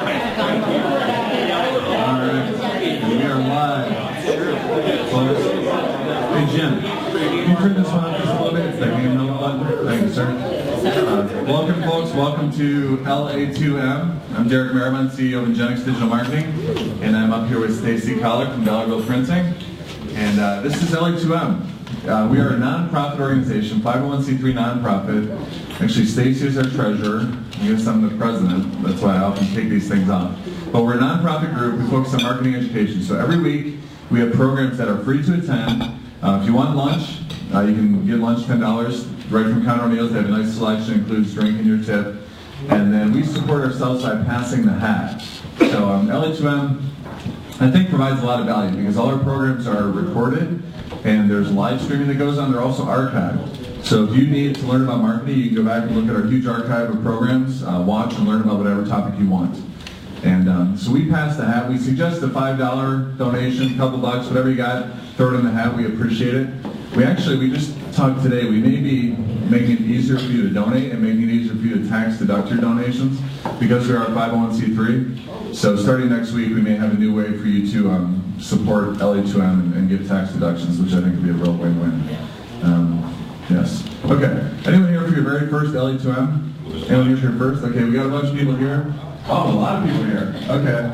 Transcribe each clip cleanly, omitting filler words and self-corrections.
We are live. Hey Jim, can you turn this one up just a little bit? It's the hand note button. Thank you, sir. Welcome, folks. Welcome to LA2M. I'm Derek Merriman, CEO of Ingenix Digital Marketing, and I'm up here with Stacy Collick from Dollarbill Printing. And this is LA2M. We are a nonprofit organization, 501c3 nonprofit. Actually, Stacy is our treasurer. I guess I'm the president. That's why I often take these things on. But we're a nonprofit group. We focus on marketing education. So every week, we have programs that are free to attend. If you want lunch, you can get lunch $10 right from Conor O'Neill's. They have a nice selection, includes drink in your tip. And then we support ourselves by passing the hat. So LA2M, I think, provides a lot of value because all our programs are recorded and there's live streaming that goes on. They're also archived. So if you need to learn about marketing, you can go back and look at our huge archive of programs, watch and learn about whatever topic you want. And so we pass the hat. We suggest a $5 donation, a couple bucks, whatever you got, throw it in the hat. We appreciate it. We just talked today, we may be making it easier for you to donate and making it easier for you to tax deduct your donations because we are a 501c3. So starting next week, we may have a new way for you to support LA2M and give tax deductions, which I think would be a real win-win. Yes. Okay. Anyone here for your very first LA2M? Anyone here for your first? Okay, we got a bunch of people here. Oh, a lot of people here. Okay.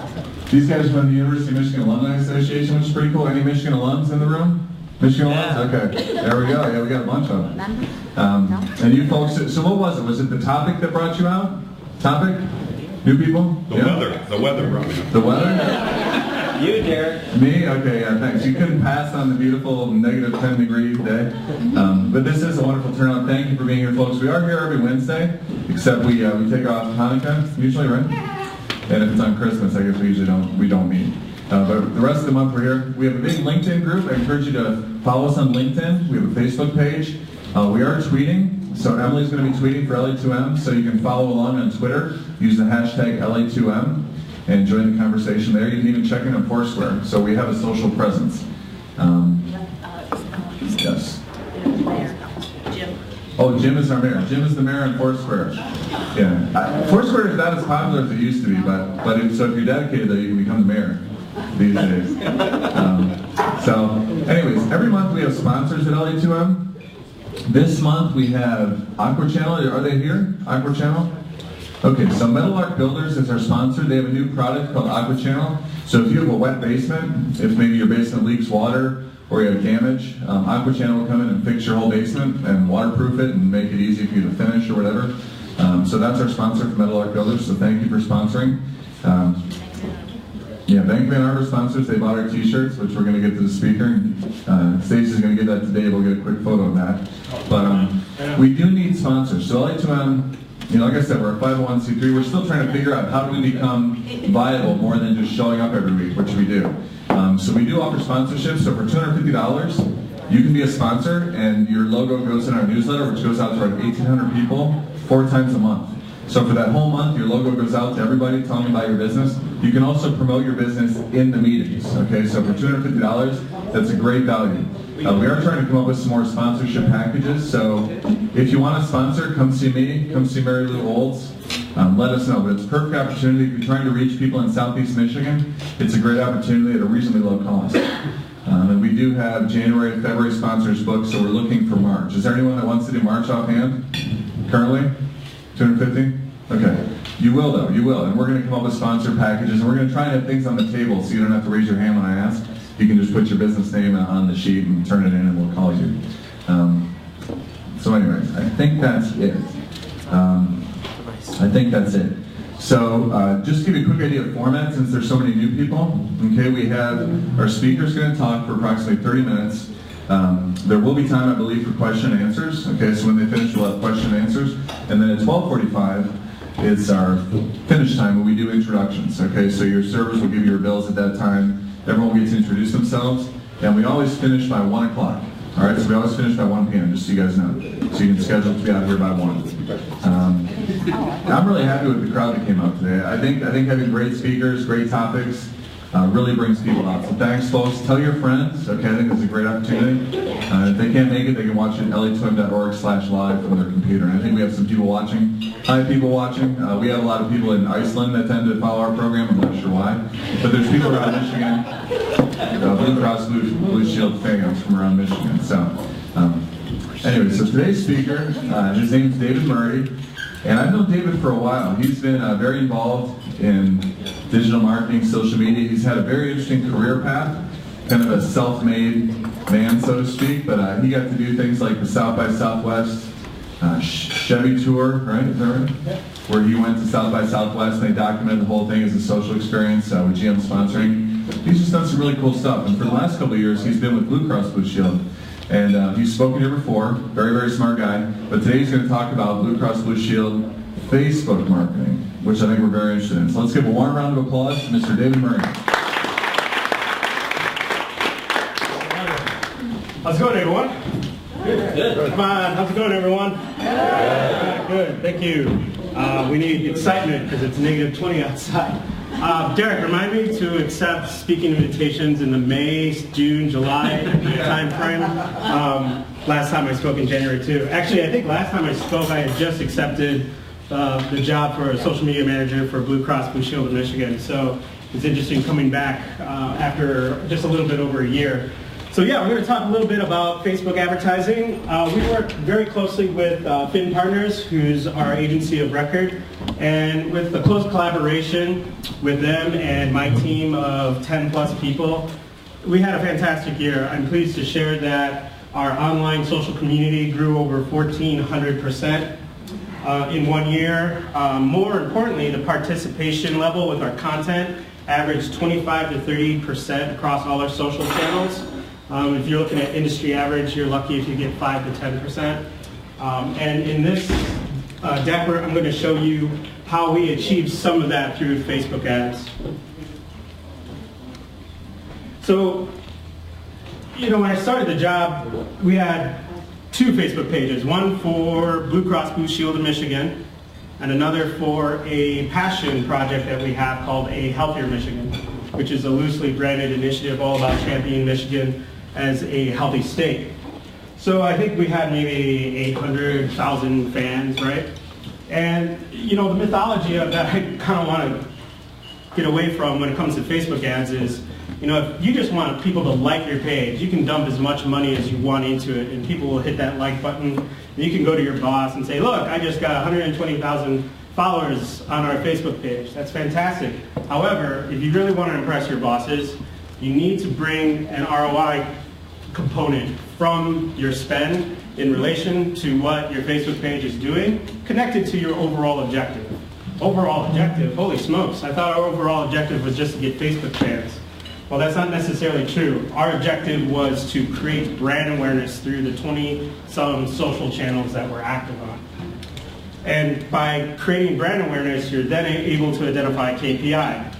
These guys from the University of Michigan Alumni Association, which is pretty cool. Any Michigan alums in the room? Michigan alums? Okay. There we go. Yeah, we got a bunch of them. And you folks, so what was it? Was it the topic that brought you out? Topic? New people? The weather. The weather brought me out. The weather? You, Derek. Me? Okay, yeah, thanks. You couldn't pass on the beautiful negative 10-degree day. But this is a wonderful turnout. Thank you for being here, folks. We are here every Wednesday, except we take off Hanukkah, usually, right? And if it's on Christmas, I guess we don't meet. But the rest of the month we're here. We have a big LinkedIn group. I encourage you to follow us on LinkedIn. We have a Facebook page. We are tweeting. So Emily's going to be tweeting for LA2M, so you can follow along on Twitter. Use the hashtag LA2M. And join the conversation there. You can even check in on Foursquare. So we have a social presence. Yes. Jim. Oh, Jim is our mayor. Jim is the mayor on Foursquare. Yeah. Foursquare is not as popular as it used to be, but so if you're dedicated, though, you can become the mayor these days. So, anyways, every month we have sponsors at LA2M. This month we have Aqua Channel. Are they here? Aqua Channel? Okay, so Metallark Builders is our sponsor. They have a new product called Aqua Channel. So if you have a wet basement, if maybe your basement leaks water or you have damage, Aqua Channel will come in and fix your whole basement and waterproof it and make it easy for you to finish or whatever. So that's our sponsor for Metallark Builders, so thank you for sponsoring. Bank Van Arbor sponsors. They bought our t-shirts, which we're going to get to the speaker. Stacey's going to get that today. We'll get a quick photo of that. But we do need sponsors. So LA2M, like I said, we're a 501c3. We're still trying to figure out how do we become viable more than just showing up every week, which we do. So we do offer sponsorships. So for $250, you can be a sponsor, and your logo goes in our newsletter, which goes out to around 1,800 people 4 times a month. So for that whole month, your logo goes out to everybody telling them about your business. You can also promote your business in the meetings. Okay, so for $250, that's a great value. We are trying to come up with some more sponsorship packages. So if you want to sponsor, come see me, come see Mary Lou Olds. Let us know. But it's a perfect opportunity. If you're trying to reach people in Southeast Michigan, it's a great opportunity at a reasonably low cost. And we do have January and February sponsors booked, so we're looking for March. Is there anyone that wants to do March offhand currently? 250? Okay. You will, though. You will. And we're going to come up with sponsor packages, and we're going to try and have things on the table so you don't have to raise your hand when I ask. You can just put your business name on the sheet and turn it in, and we'll call you. So anyways, I think that's it. So just to give you a quick idea of format, since there's so many new people, okay, we have our speakers going to talk for approximately 30 minutes. There will be time, I believe, for question and answers. Okay, so when they finish, we'll have question and answers. And then at 12:45, it's our finish time when we do introductions. Okay, so your servers will give you your bills at that time. Everyone will get to introduce themselves. And we always finish by 1 o'clock. All right, so we always finish by 1 p.m., just so you guys know. So you can schedule to be out here by 1. I'm really happy with the crowd that came out today. I think having great speakers, great topics, Really brings people out. So thanks, folks. Tell your friends. Okay, I think it's a great opportunity. If they can't make it, they can watch it at LA2M.org/live from their computer. And I think we have some people watching. Hi, people watching. We have a lot of people in Iceland that tend to follow our program. I'm not sure why. But there's people around Michigan. Blue Cross Blue Shield fans from around Michigan. So anyway, so today's speaker, his name's David Murray. And I've known David for a while. He's been very involved in digital marketing, social media. He's had a very interesting career path, kind of a self-made man, so to speak. But he got to do things like the South by Southwest Chevy tour, right? Is that right? Yeah. Where he went to South by Southwest and they documented the whole thing as a social experience with GM sponsoring. He's just done some really cool stuff. And for the last couple of years, he's been with Blue Cross Blue Shield. And he's spoken here before, very, very smart guy. But today he's going to talk about Blue Cross Blue Shield Facebook marketing, which I think we're very interested in. So let's give a warm round of applause to Mr. David Murray. How's it going, everyone? Good. Come on, how's it going, everyone? Good. Good, thank you. We need excitement because it's negative 20 outside. Derek, remind me to accept speaking invitations in the May, June, July time frame. Last time I spoke in January too. Actually, I think last time I spoke I had just accepted the job for a social media manager for Blue Cross Blue Shield of Michigan. So it's interesting coming back after just a little bit over a year. So yeah, we're going to talk a little bit about Facebook advertising. We work very closely with Finn Partners, who's our agency of record, and with the close collaboration with them and my team of 10 plus people, we had a fantastic year. I'm pleased to share that our online social community grew over 1,400% in 1 year. More importantly, the participation level with our content averaged 25 to 30% across all our social channels. If you're looking at industry average, you're lucky if you get 5 to 10%. And in this deck, I'm going to show you how we achieved some of that through Facebook ads. So, you know, when I started the job, we had 2 Facebook pages, one for Blue Cross Blue Shield of Michigan, and another for a passion project that we have called A Healthier Michigan, which is a loosely branded initiative all about championing Michigan as a healthy state. So I think we had maybe 800,000 fans, right? And you know, the mythology of that I kind of want to get away from when it comes to Facebook ads is, you know, if you just want people to like your page, you can dump as much money as you want into it and people will hit that like button. And you can go to your boss and say, look, I just got 120,000 followers on our Facebook page. That's fantastic. However, if you really want to impress your bosses, you need to bring an ROI component from your spend in relation to what your Facebook page is doing, connected to your overall objective. Overall objective, holy smokes, I thought our overall objective was just to get Facebook fans. Well, that's not necessarily true. Our objective was to create brand awareness through the 20-some social channels that we're active on. And by creating brand awareness, you're then able to identify KPI.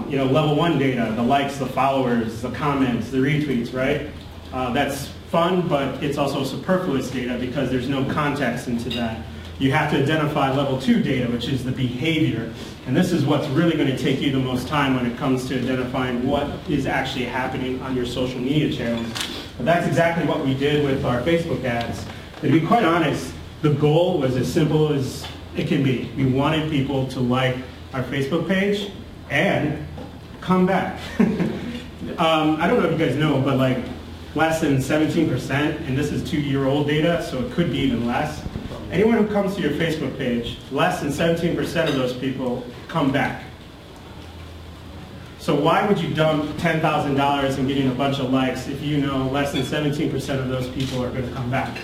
You know, level 1 data, the likes, the followers, the comments, the retweets, right? That's fun, but it's also superfluous data because there's no context into that. You have to identify level 2 data, which is the behavior. And this is what's really going to take you the most time when it comes to identifying what is actually happening on your social media channels. But that's exactly what we did with our Facebook ads. And to be quite honest, the goal was as simple as it can be. We wanted people to like our Facebook page and come back. I don't know if you guys know, but like less than 17%, and this is 2-year-old data, so it could be even less. Anyone who comes to your Facebook page, less than 17% of those people come back. So why would you dump $10,000 in getting a bunch of likes if you know less than 17% of those people are going to come back?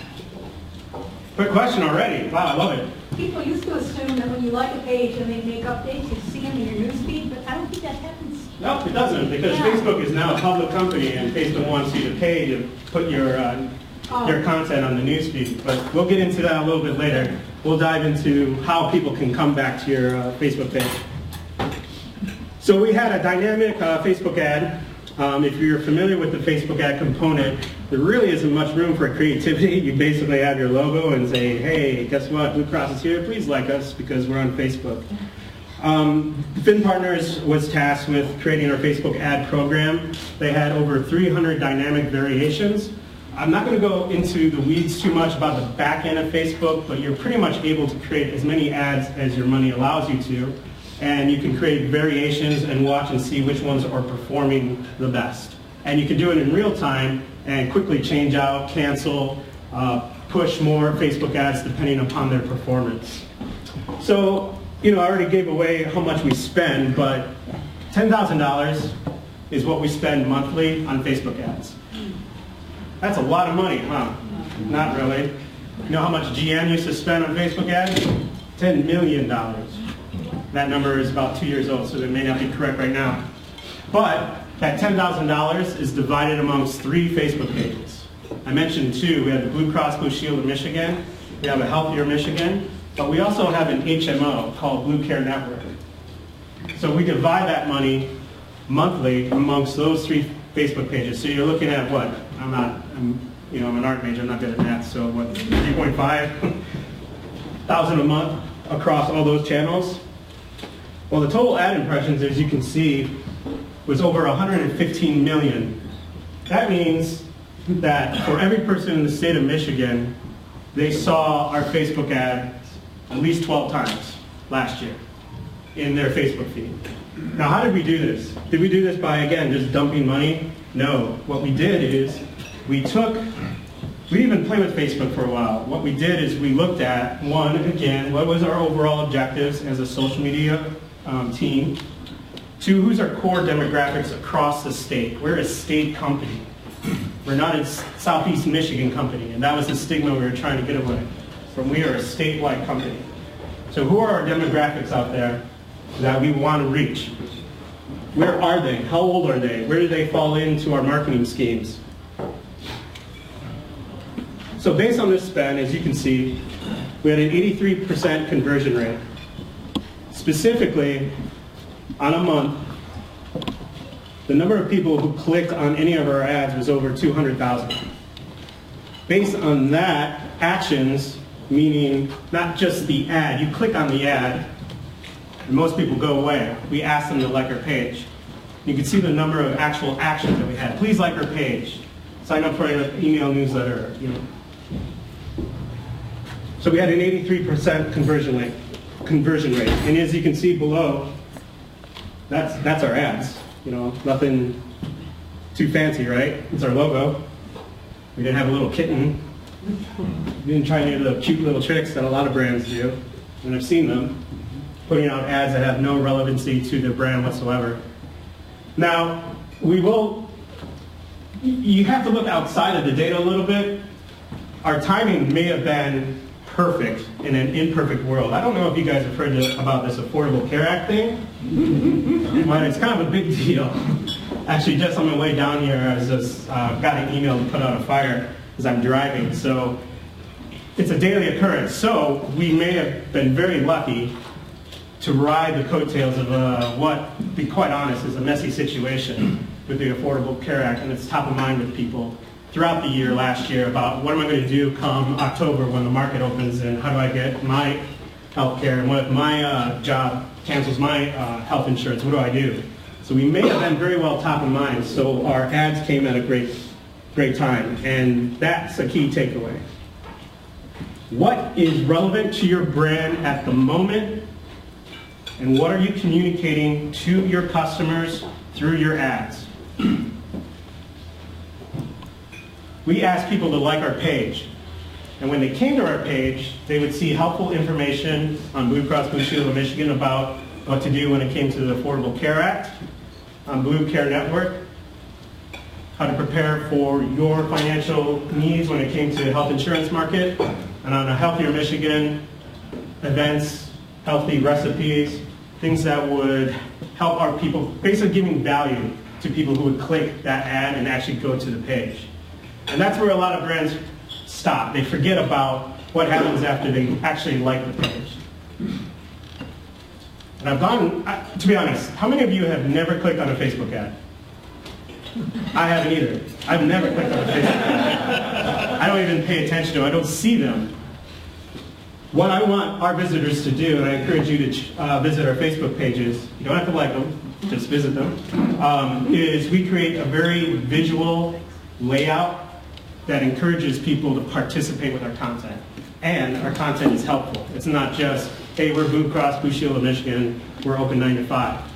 Quick question already. Wow, I love it. People used to assume that when you like a page and they make updates, you see them in your newsfeed, but I don't think that happens. No, it doesn't, because Facebook is now a public company and Facebook wants you to pay to put your content on the newsfeed. But we'll get into that a little bit later. We'll dive into how people can come back to your Facebook page. So we had a dynamic Facebook ad. If you're familiar with the Facebook ad component, there really isn't much room for creativity. You basically have your logo and say, hey, guess what, Blue Cross is here, please like us because we're on Facebook. Fin Partners was tasked with creating our Facebook ad program. They had over 300 dynamic variations. I'm not going to go into the weeds too much about the back end of Facebook, but you're pretty much able to create as many ads as your money allows you to. And you can create variations and watch and see which ones are performing the best. And you can do it in real time and quickly change out, cancel, push more Facebook ads depending upon their performance. So, I already gave away how much we spend, but $10,000 is what we spend monthly on Facebook ads. That's a lot of money, huh? Not really. You know how much GM used to spend on Facebook ads? $10 million. That number is about 2 years old, so it may not be correct right now. But that $10,000 is divided amongst 3 Facebook pages. I mentioned 2. We have the Blue Cross Blue Shield of Michigan. We have a Healthier Michigan. But we also have an HMO called Blue Care Network. So we divide that money monthly amongst those 3 Facebook pages. So you're looking at what? I'm an art major, I'm not good at math, so what, 3.5 thousand a month across all those channels? Well, the total ad impressions, as you can see, was over 115 million. That means that for every person in the state of Michigan, they saw our Facebook ad at least 12 times last year in their Facebook feed. Now, how did we do this? Did we do this by, again, just dumping money? No. What we did is we didn't even play with Facebook for a while. What we did is we looked at, one, again, what was our overall objectives as a social media team? 2, who's our core demographics across the state? We're a state company. We're not a Southeast Michigan company, and that was the stigma we were trying to get away from. We are a statewide company. So who are our demographics out there that we want to reach? Where are they? How old are they? Where do they fall into our marketing schemes? So based on this spend, as you can see, we had an 83% conversion rate. Specifically, on a month, the number of people who clicked on any of our ads was over 200,000. Based on that, actions, meaning not just the ad, you click on the ad, and most people go away. We ask them to like our page. You can see the number of actual actions that we had. Please like our page. Sign up for an email newsletter. So we had an 83% conversion rate. And as you can see below, that's our ads. Nothing too fancy, right? It's our logo. We didn't have a little kitten. We didn't try any of the cute little tricks that a lot of brands do. And I've seen them, putting out ads that have no relevancy to their brand whatsoever. Now, you have to look outside of the data a little bit. Our timing may have been perfect in an imperfect world. I don't know if you guys have heard about this Affordable Care Act thing, but it's kind of a big deal. Actually, just on my way down here, I got an email to put out a fire as I'm driving. So it's a daily occurrence. So we may have been very lucky to ride the coattails of what, to be quite honest, is a messy situation with the Affordable Care Act, and it's top of mind with people throughout the year last year about what am I going to do come October when the market opens, and how do I get my health care, and what if my job cancels my health insurance, what do I do? So we may have been very well top of mind, so our ads came at a great time, and that's a key takeaway. What is relevant to your brand at the moment, and what are you communicating to your customers through your ads? We asked people to like our page, and when they came to our page, they would see helpful information on Blue Cross Blue Shield of Michigan about what to do when it came to the Affordable Care Act, on Blue Care Network, how to prepare for your financial needs when it came to the health insurance market, and on a Healthier Michigan, events, healthy recipes, things that would help our people, basically giving value to people who would click that ad and actually go to the page. And that's where a lot of brands stop. They forget about what happens after they actually like the page. And I've gone, to be honest, how many of you have never clicked on a Facebook ad? I haven't either. I've never clicked on a Facebook ad. I don't even pay attention to them. I don't see them. What I want our visitors to do, and I encourage you to visit our Facebook pages, you don't have to like them, just visit them, is we create a very visual layout that encourages people to participate with our content. And our content is helpful. It's not just, hey, we're Blue Cross Blue Shield of Michigan, we're open 9 to 5.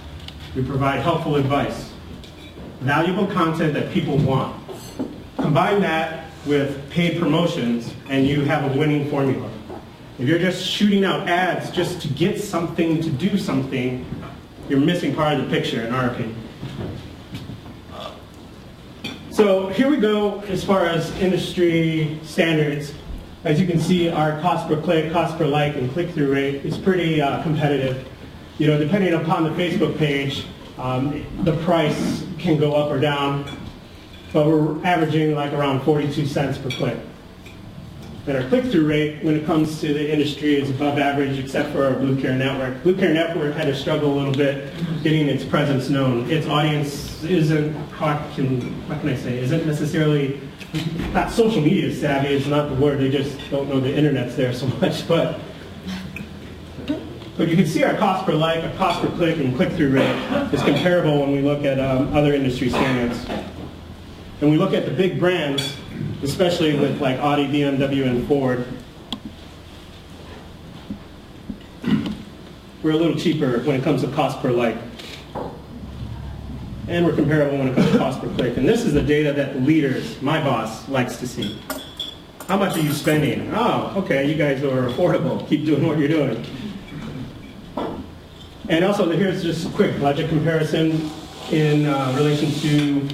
We provide helpful advice, valuable content that people want. Combine that with paid promotions, and you have a winning formula. If you're just shooting out ads just to get something to do something, you're missing part of the picture, in our opinion. So here we go as far as industry standards. As you can see, our cost per click, cost per like, and click-through rate is pretty competitive. You know, depending upon the Facebook page, the price can go up or down, but we're averaging like around 42 cents per click. And our click-through rate, when it comes to the industry, is above average, except for our Blue Care Network. Blue Care Network had to struggle a little bit getting its presence known. Its audience isn't, what can I say, isn't necessarily, not social media savvy, is not the word, they just don't know the internet's there so much, but you can see our cost per like, our cost per click, and click-through rate is comparable when we look at other industry standards. And we look at the big brands, especially with like Audi, BMW, and Ford. We're a little cheaper when it comes to cost per like. And we're comparable when it comes to cost per click. And this is the data that the leaders, my boss, likes to see. How much are you spending? Oh, okay, you guys are affordable. Keep doing what you're doing. And also, here's just a quick budget comparison in relation to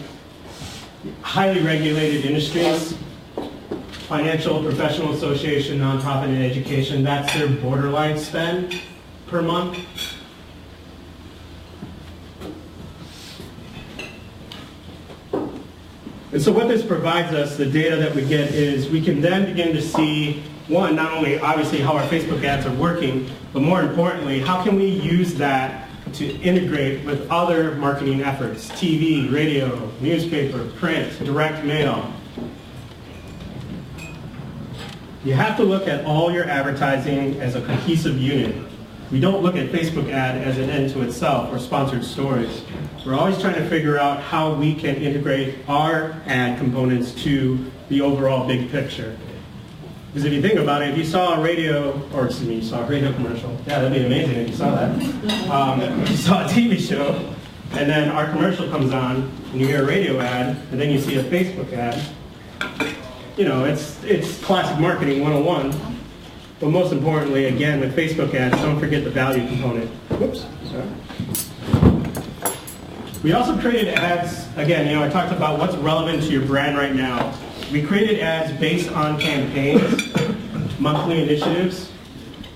highly regulated industries. Financial, professional association, nonprofit, and education, that's their borderline spend per month. And so what this provides us, the data that we get, is we can then begin to see, one, not only obviously how our Facebook ads are working, but more importantly, how can we use that to integrate with other marketing efforts, TV, radio, newspaper, print, direct mail. You have to look at all your advertising as a cohesive unit. We don't look at Facebook ad as an end to itself or sponsored stories. We're always trying to figure out how we can integrate our ad components to the overall big picture. Because if you think about it, if you saw a radio, or excuse me, you saw a radio commercial, yeah, that'd be amazing if you saw that. If you saw a TV show, and then our commercial comes on, and you hear a radio ad, and then you see a Facebook ad, you know, it's classic marketing 101. But most importantly, again, with Facebook ads, don't forget the value component. Whoops, sorry. We also created ads, again, you know, I talked about what's relevant to your brand right now. We created ads based on campaigns, monthly initiatives.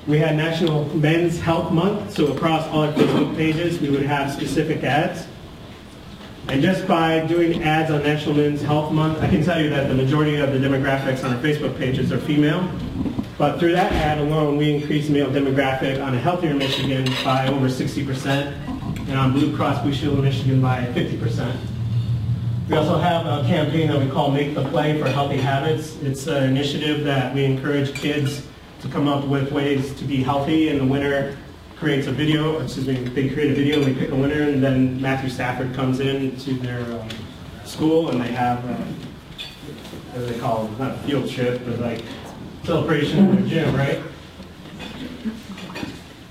We had National Men's Health Month, so across all our Facebook pages, we would have specific ads. And just by doing ads on National Men's Health Month, I can tell you that the majority of the demographics on our Facebook pages are female. But through that ad alone, we increased male demographic on a Healthier Michigan by over 60%, and on Blue Cross Blue Shield of Michigan by 50%. We also have a campaign that we call Make the Play for Healthy Habits. It's an initiative that we encourage kids to come up with ways to be healthy, and the winner creates a video, they create a video, and we pick a winner, and then Matthew Stafford comes in to their school, and they have, what do they call it, not a field trip, but like celebration in their gym, right?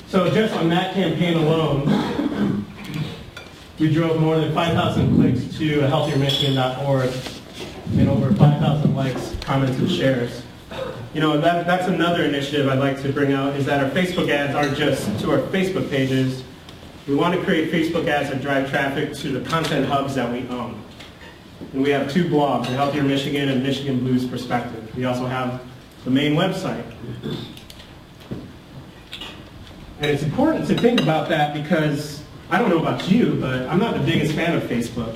So just on that campaign alone, we drove more than 5,000 clicks to healthiermichigan.org and over 5,000 likes, comments, and shares. You know, that's another initiative I'd like to bring out, is that our Facebook ads aren't just to our Facebook pages. We want to create Facebook ads that drive traffic to the content hubs that we own. And we have two blogs, the Healthier Michigan and Michigan Blues Perspective. We also have the main website. And it's important to think about that because, I don't know about you, but I'm not the biggest fan of Facebook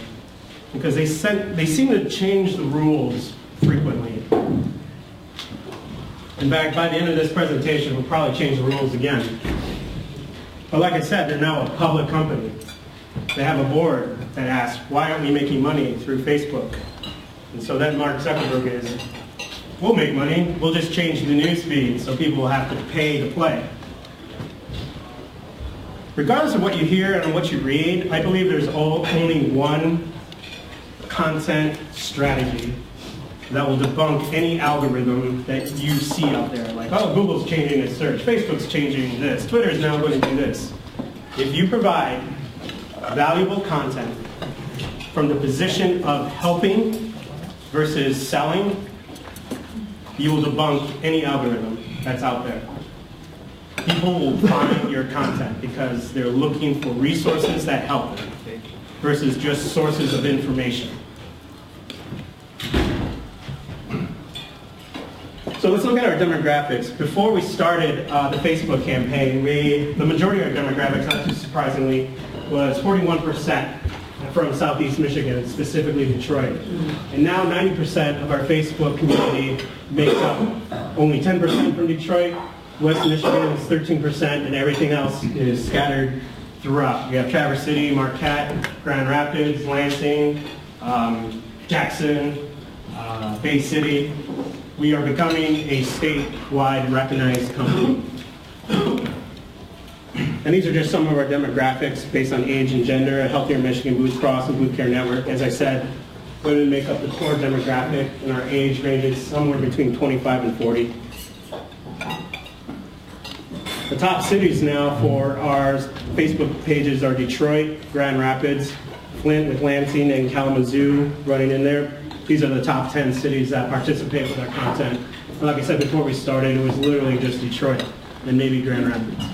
because they seem to change the rules frequently. In fact, by the end of this presentation, we'll probably change the rules again. But like I said, they're now a public company. They have a board that asks, why aren't we making money through Facebook? And so then Mark Zuckerberg is, we'll make money. We'll just change the news feed so people will have to pay to play. Regardless of what you hear and what you read, I believe there's only one content strategy that will debunk any algorithm that you see out there. Like, oh, Google's changing its search, Facebook's changing this, Twitter's now going to do this. If you provide valuable content from the position of helping versus selling, you will debunk any algorithm that's out there. People will find your content because they're looking for resources that help them versus just sources of information. So let's look at our demographics. Before we started the Facebook campaign, the majority of our demographics, not too surprisingly, was 41% from Southeast Michigan, specifically Detroit. And now 90% of our Facebook community makes up only 10% from Detroit. West Michigan is 13%, and everything else is scattered throughout. We have Traverse City, Marquette, Grand Rapids, Lansing, Jackson, Bay City. We are becoming a statewide recognized company. And these are just some of our demographics based on age and gender. A Healthier Michigan, Boots Cross, and Blue Care Network. As I said, women make up the core demographic, and our age ranges somewhere between 25 and 40. The top cities now for our Facebook pages are Detroit, Grand Rapids, Flint with Lansing, and Kalamazoo running in there. These are the top 10 cities that participate with our content. And like I said before we started, it was literally just Detroit and maybe Grand Rapids.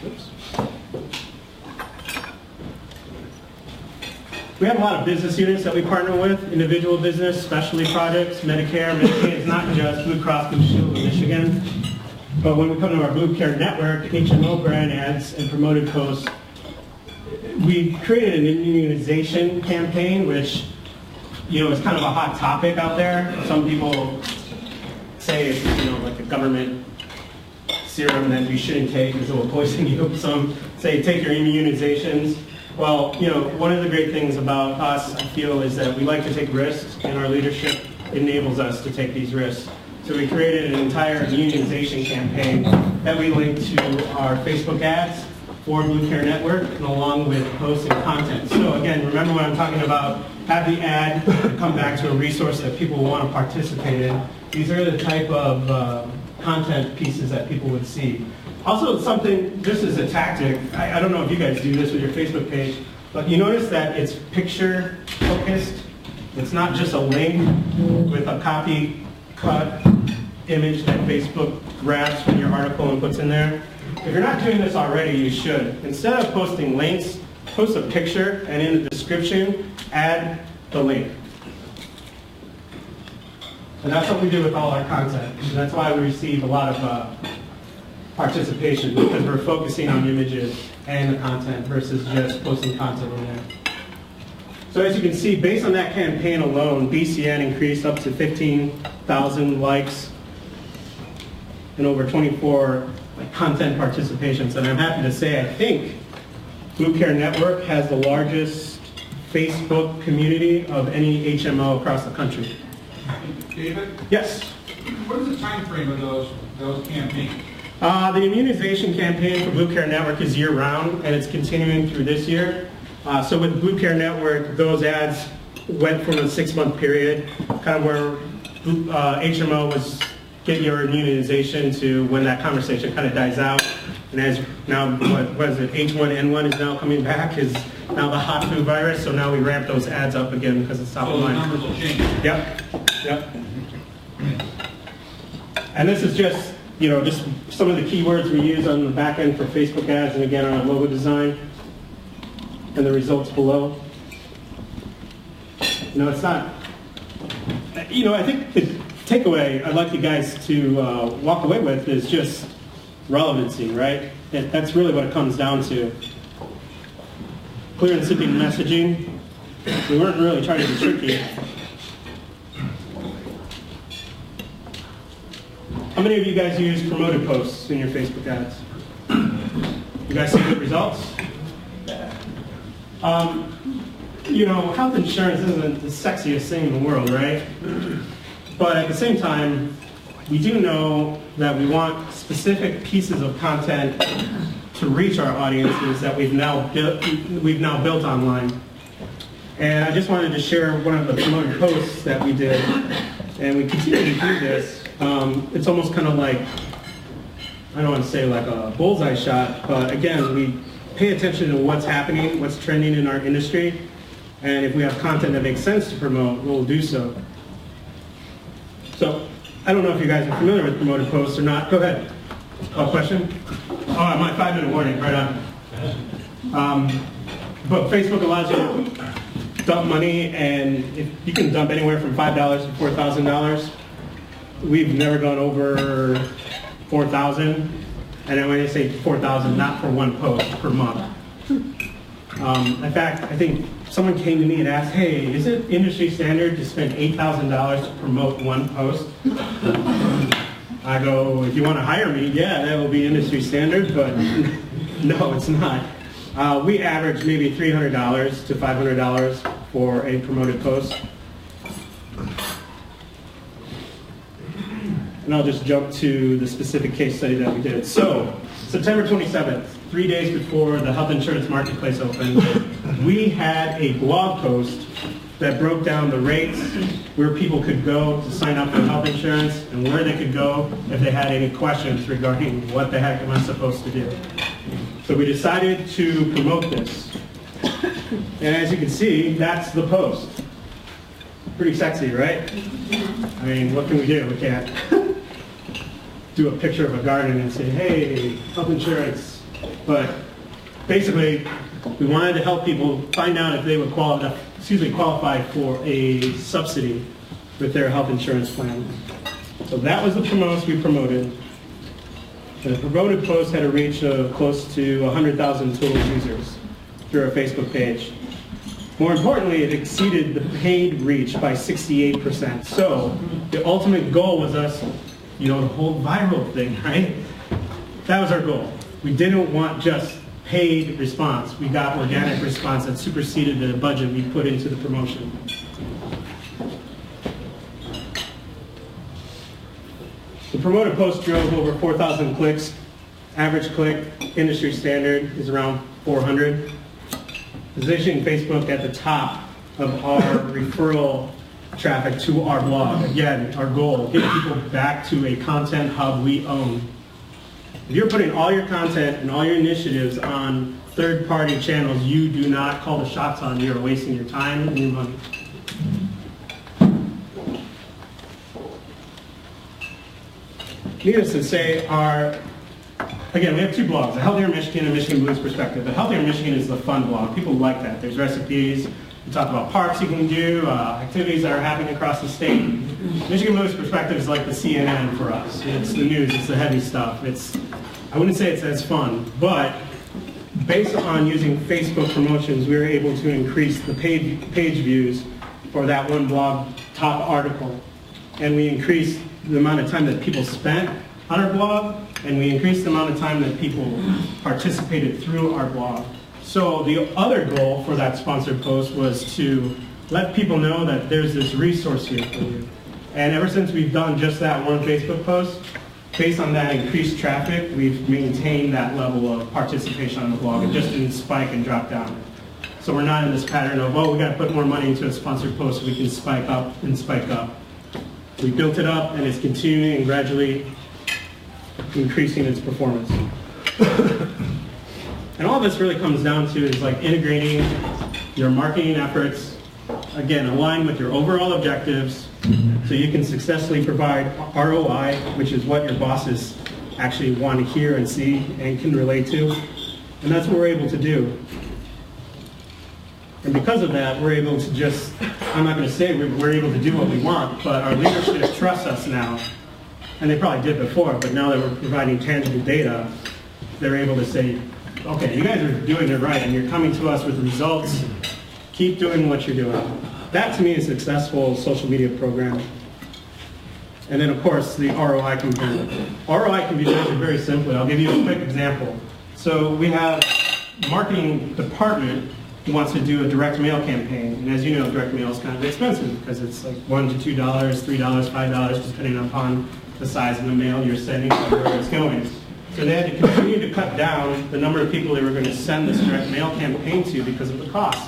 Oops. We have a lot of business units that we partner with, individual business, specialty projects, Medicare. Medicaid is not just Blue Cross Blue Shield of Michigan. But when we come to our Blue Care Network, HMO brand ads and promoted posts, we created an immunization campaign, which, is kind of a hot topic out there. Some people say it's, like a government serum that you shouldn't take because it will poison you. Some say take your immunizations. Well, one of the great things about us, I feel, is that we like to take risks, and our leadership enables us to take these risks. So we created an entire immunization campaign that we linked to our Facebook ads for Blue Care Network, and along with posts and content. So again, remember when I'm talking about have the ad come back to a resource that people want to participate in. These are the type of content pieces that people would see. Also, something, just as a tactic, I don't know if you guys do this with your Facebook page, but you notice that it's picture focused. It's not just a link with a copy cut image that Facebook grabs from your article and puts in there. If you're not doing this already, you should. Instead of posting links, post a picture, and in the description, add the link. And that's what we do with all our content. And that's why we receive a lot of participation, because we're focusing on images and the content versus just posting content in there. So as you can see, based on that campaign alone, BCN increased up to 15,000 likes and over 24 content participations. And I'm happy to say, I think Blue Care Network has the largest Facebook community of any HMO across the country. David? Yes? What is the time frame of those campaigns? The immunization campaign for Blue Care Network is year-round, and it's continuing through this year. So with Blue Care Network, those ads went from a 6-month period, kind of where HMO was get your immunization to when that conversation kind of dies out. And as now, what is it, H1N1 is now coming back, is now the hot flu virus, so now we ramp those ads up again because it's top of mind. So the numbers will change. Yep. And this is just, just some of the keywords we use on the back end for Facebook ads, and again on our logo design, and the results below. It's not, I think the takeaway I'd like you guys to walk away with is just relevancy, right? That's really what it comes down to. Clear and simple messaging. We weren't really trying to be tricky. How many of you guys use promoted posts in your Facebook ads? You guys see good results? you know, health insurance isn't the sexiest thing in the world, right? But at the same time, we do know that we want specific pieces of content to reach our audiences that we've now built online. And I just wanted to share one of the promoted posts that we did, and we continue to do this. It's almost kind of like, I don't want to say like a bullseye shot, but again, we pay attention to what's happening, what's trending in our industry, and if we have content that makes sense to promote, we'll do so. So, I don't know if you guys are familiar with promoted posts or not. Go ahead. Question? Oh, my 5-minute warning, right on. But Facebook allows you to dump money, and if you can dump anywhere from $5 to $4,000. We've never gone over $4,000, and then when I say $4,000, not for one post per month. In fact, I think someone came to me and asked, hey, is it industry standard to spend $8,000 to promote one post? I go, if you want to hire me, yeah, that will be industry standard, but no, it's not. We average maybe $300 to $500 for a promoted post. And I'll just jump to the specific case study that we did. So, September 27th, 3 days before the health insurance marketplace opened, we had a blog post that broke down the rates, where people could go to sign up for health insurance, and where they could go if they had any questions regarding what the heck am I supposed to do. So we decided to promote this. And as you can see, that's the post. Pretty sexy, right? I mean, what can we do? We can't do a picture of a garden and say, hey, health insurance. But basically, we wanted to help people find out if they would qualify for a subsidy with their health insurance plan. So that was the promotes we promoted. The promoted post had a reach of close to 100,000 total users through our Facebook page. More importantly, it exceeded the paid reach by 68%. So the ultimate goal was us, you know, the whole viral thing, right? That was our goal. We didn't want just paid response. We got organic response that superseded the budget we put into the promotion. The promoted post drove over 4,000 clicks. Average click, industry standard, is around 400. Positioning Facebook at the top of our referral traffic to our blog. Again, our goal, get people back to a content hub we own. If you're putting all your content and all your initiatives on third-party channels you do not call the shots on, you're wasting your time and your money. Needless to say, again, we have two blogs, the Healthier Michigan and Michigan Blues Perspective. The Healthier Michigan is the fun blog. People like that. There's recipes. We talk about parks you can do, activities that are happening across the state. Michigan Blues Perspective is like the CNN for us. It's the news. It's the heavy stuff. I wouldn't say it's as fun, but based on using Facebook promotions, we were able to increase the page views for that one blog top article. And we increased the amount of time that people spent on our blog, and we increased the amount of time that people participated through our blog. So the other goal for that sponsored post was to let people know that there's this resource here for you. And ever since we've done just that one Facebook post, based on that increased traffic, we've maintained that level of participation on the blog. It just didn't spike and drop down. So we're not in this pattern of, oh, we got to put more money into a sponsored post so we can spike up and spike up. We built it up, and it's continuing and gradually increasing its performance. And all this really comes down to is like integrating your marketing efforts, again, aligned with your overall objectives, so you can successfully provide ROI, which is what your bosses actually want to hear and see and can relate to. And that's what we're able to do. And because of that, we're able to just, I'm not going to say we're able to do what we want, but our leadership trusts us now. And they probably did before, but now that we're providing tangible data, they're able to say, okay, you guys are doing it right, and you're coming to us with results. Keep doing what you're doing. That, to me, is a successful social media program. And then, of course, the ROI component. ROI can be measured very simply. I'll give you a quick example. So we have a marketing department he wants to do a direct mail campaign. And as you know, direct mail is kind of expensive because it's like $1 to $2, $3, $5, depending upon the size of the mail you're sending or where it's going. So they had to continue to cut down the number of people they were going to send this direct mail campaign to because of the cost.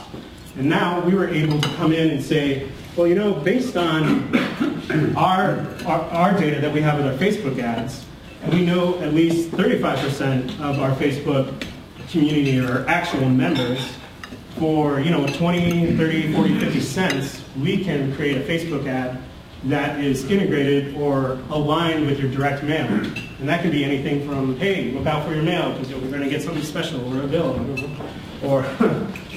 And now we were able to come in and say, well, you know, based on our data that we have with our Facebook ads, and we know at least 35% of our Facebook community are actual members, for 20, 30, 40, 50 cents, we can create a Facebook ad that is integrated or aligned with your direct mail. And that can be anything from, hey, look out for your mail because we're going to get something special or a bill. Or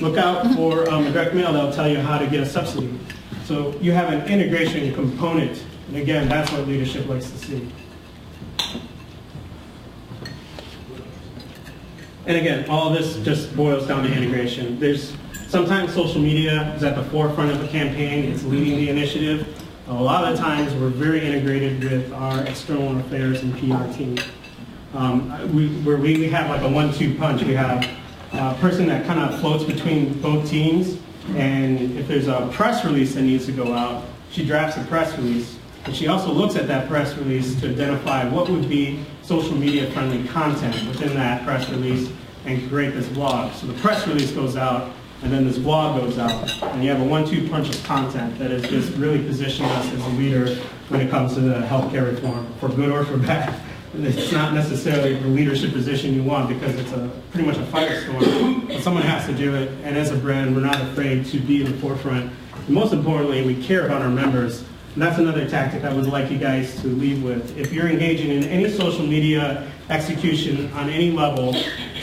look out for a direct mail that will tell you how to get a subsidy. So you have an integration component. And again, that's what leadership likes to see. And again, all this just boils down to integration. Sometimes social media is at the forefront of a campaign. It's leading the initiative. A lot of the times, we're very integrated with our external affairs and PR team. We have like a 1-2 punch. We have a person that kind of floats between both teams, and if there's a press release that needs to go out, she drafts a press release. But she also looks at that press release to identify what would be social media friendly content within that press release and create this blog. So the press release goes out, and then this blog goes out, and you have a 1-2 punch of content that is just really positioning us as a leader when it comes to the healthcare reform, for good or for bad. It's not necessarily the leadership position you want because it's pretty much a firestorm, but someone has to do it, and as a brand, we're not afraid to be in the forefront. And most importantly, we care about our members, and that's another tactic I would like you guys to leave with. If you're engaging in any social media execution on any level,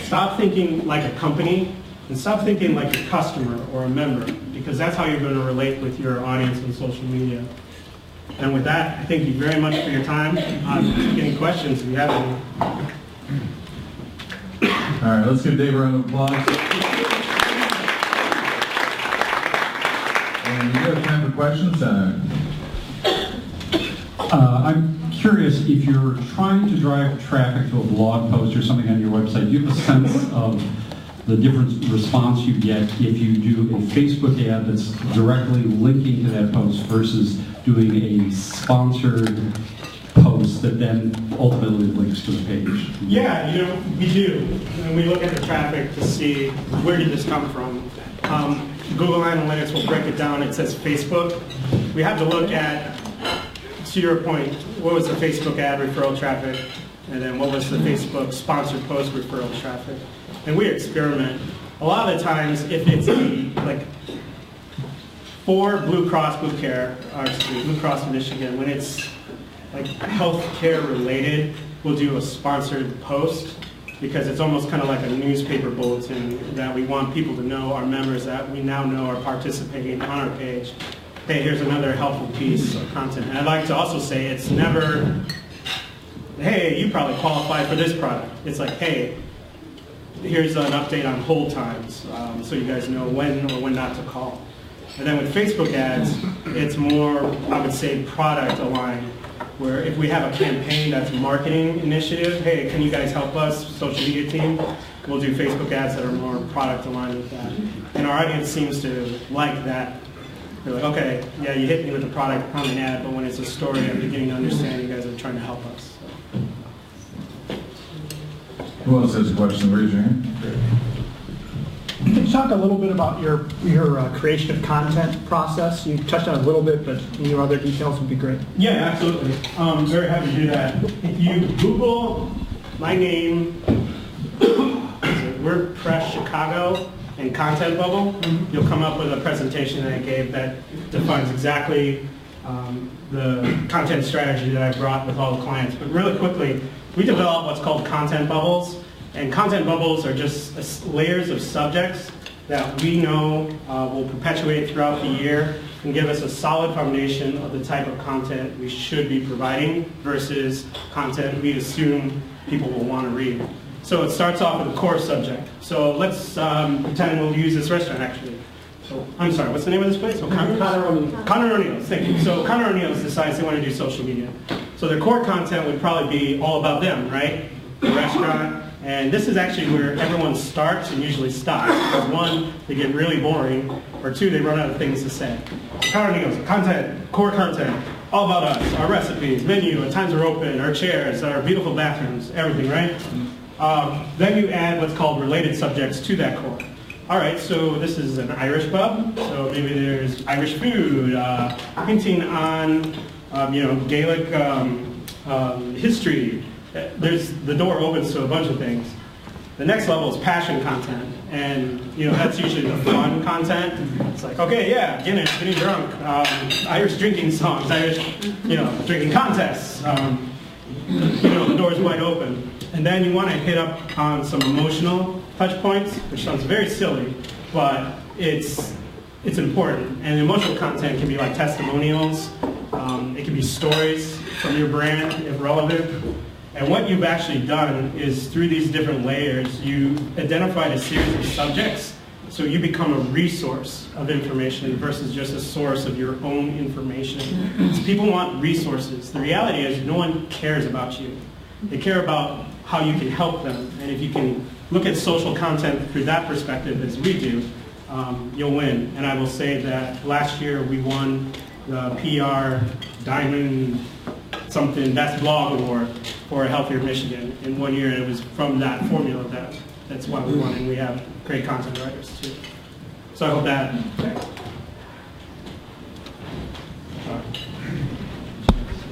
stop thinking like a company, and stop thinking like a customer or a member, because that's how you're going to relate with your audience on social media. And with that, I thank you very much for your time. Take any questions if you have any. All right, let's give Dave a round of applause. And we do have time for questions. I'm curious, if you're trying to drive traffic to a blog post or something on your website, do you have a sense of the different response you get if you do a Facebook ad that's directly linking to that post versus doing a sponsored post that then ultimately links to the page? Yeah, we do. And we look at the traffic to see where did this come from. Google Analytics will break it down. It says Facebook. We have to look at, to your point, what was the Facebook ad referral traffic, and then what was the Facebook sponsored post referral traffic. And we experiment. A lot of the times, if it's for Blue Cross Blue Cross of Michigan, when it's like healthcare related, we'll do a sponsored post because it's almost kind of like a newspaper bulletin that we want people to know, our members that we now know are participating on our page. Hey, here's another helpful piece of content. And I'd like to also say it's never, hey, you probably qualify for this product. It's like, hey, here's an update on hold times so you guys know when or when not to call. And then with Facebook ads, it's more, I would say, product aligned, where if we have a campaign that's a marketing initiative, hey, can you guys help us, social media team? We'll do Facebook ads that are more product aligned with that. And our audience seems to like that. They're like, okay, yeah, you hit me with the product on an ad, but when it's a story, I'm beginning to understand you guys are trying to help us. Who else has a question? Raise your hand. Can you talk a little bit about your creation of content process? You touched on it a little bit, but any other details would be great. Yeah, absolutely. Very happy to do that. If you Google my name, WordPress Chicago, and Content Bubble, you'll come up with a presentation that I gave that defines exactly the content strategy that I brought with all the clients. But really quickly, we develop what's called content bubbles. And content bubbles are just layers of subjects that we know will perpetuate throughout the year and give us a solid foundation of the type of content we should be providing versus content we assume people will want to read. So it starts off with a core subject. So let's pretend we'll use this restaurant actually. So, I'm sorry, what's the name of this place? So Conor O'Neill's, thank you. So Conor O'Neill's decides they want to do social media. So their core content would probably be all about them, right? The restaurant, And this is actually where everyone starts and usually stops. Because one, they get really boring, or two, they run out of things to say. Conor O'Neill's content, core content, all about us, our recipes, menu, what times we're open, our chairs, our beautiful bathrooms, everything, right? Then you add what's called related subjects to that core. All right, so this is an Irish pub, so maybe there's Irish food, hinting on, Gaelic history. The door opens to a bunch of things. The next level is passion content, and that's usually the fun content. It's like, okay, yeah, Guinness, getting drunk, Irish drinking songs, Irish, drinking contests. The door's wide open. And then you want to hit up on some emotional touch points, which sounds very silly, but it's important. And emotional content can be like testimonials. It can be stories from your brand, if relevant. And what you've actually done is, through these different layers, you identified a series of subjects, so you become a resource of information versus just a source of your own information. So people want resources. The reality is no one cares about you. They care about how you can help them. And if you can look at social content through that perspective, as we do, you'll win. And I will say that last year we won the PR Diamond something Best Blog Award for a Healthier Michigan in 1 year, and it was from that formula that's why we won, and we have great content writers too. So I hope that.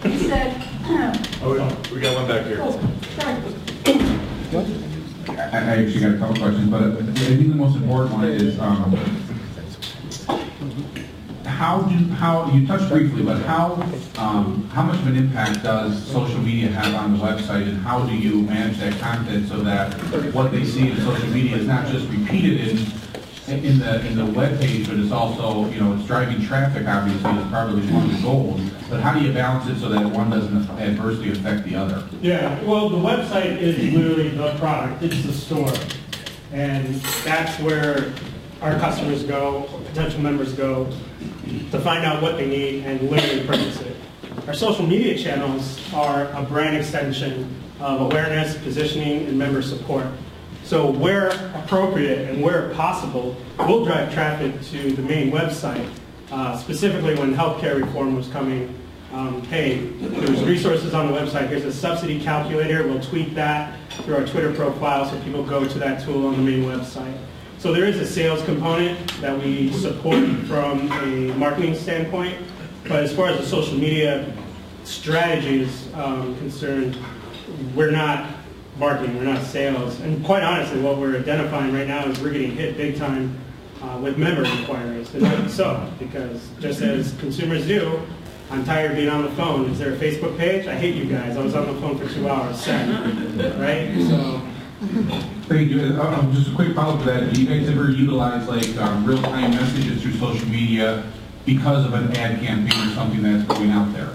You said, We got one back here. sorry. I actually got a couple questions, but I think the most important one is how you touched briefly, but how much of an impact does social media have on the website, and how do you manage that content so that what they see in social media is not just repeated in the web page, but it's also, it's driving traffic, obviously, is probably one of the goals, but how do you balance it so that one doesn't adversely affect the other? Yeah, well, the website is literally the product. It's the store. And that's where our customers go, potential members go, to find out what they need and literally purchase it. Our social media channels are a brand extension of awareness, positioning, and member support. So where appropriate and where possible, we'll drive traffic to the main website. Specifically when healthcare reform was coming, hey, there's resources on the website. Here's a subsidy calculator. We'll tweet that through our Twitter profile so people go to that tool on the main website. So there is a sales component that we support from a marketing standpoint, but as far as the social media strategy is concerned, we're not marketing, we're not sales. And quite honestly, what we're identifying right now is we're getting hit big time with member inquiries. And so, because just as consumers do, I'm tired of being on the phone. Is there a Facebook page? I hate you guys. I was on the phone for 2 hours. Right? So. Thank you. Just a quick follow-up to that. Do you guys ever utilize real-time messages through social media because of an ad campaign or something that's going out there?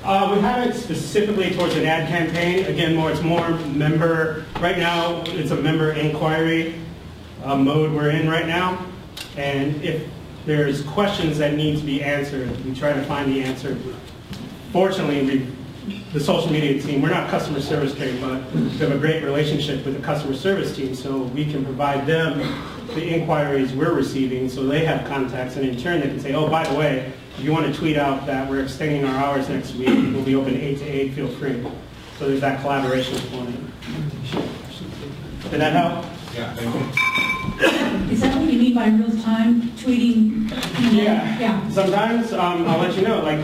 We haven't specifically towards an ad campaign. Again, it's more member. Right now, it's a member inquiry mode we're in right now. And if there's questions that need to be answered, we try to find the answer. Fortunately, the social media team, we're not customer service trained, but we have a great relationship with the customer service team, so we can provide them the inquiries we're receiving so they have contacts, and in turn they can say, oh, by the way, if you want to tweet out that we're extending our hours next week, we'll be open 8 to 8, feel free. So there's that collaboration component. Did that help? Yeah, thank you. Is that what you mean by real-time tweeting? Yeah. Sometimes I'll let you know, like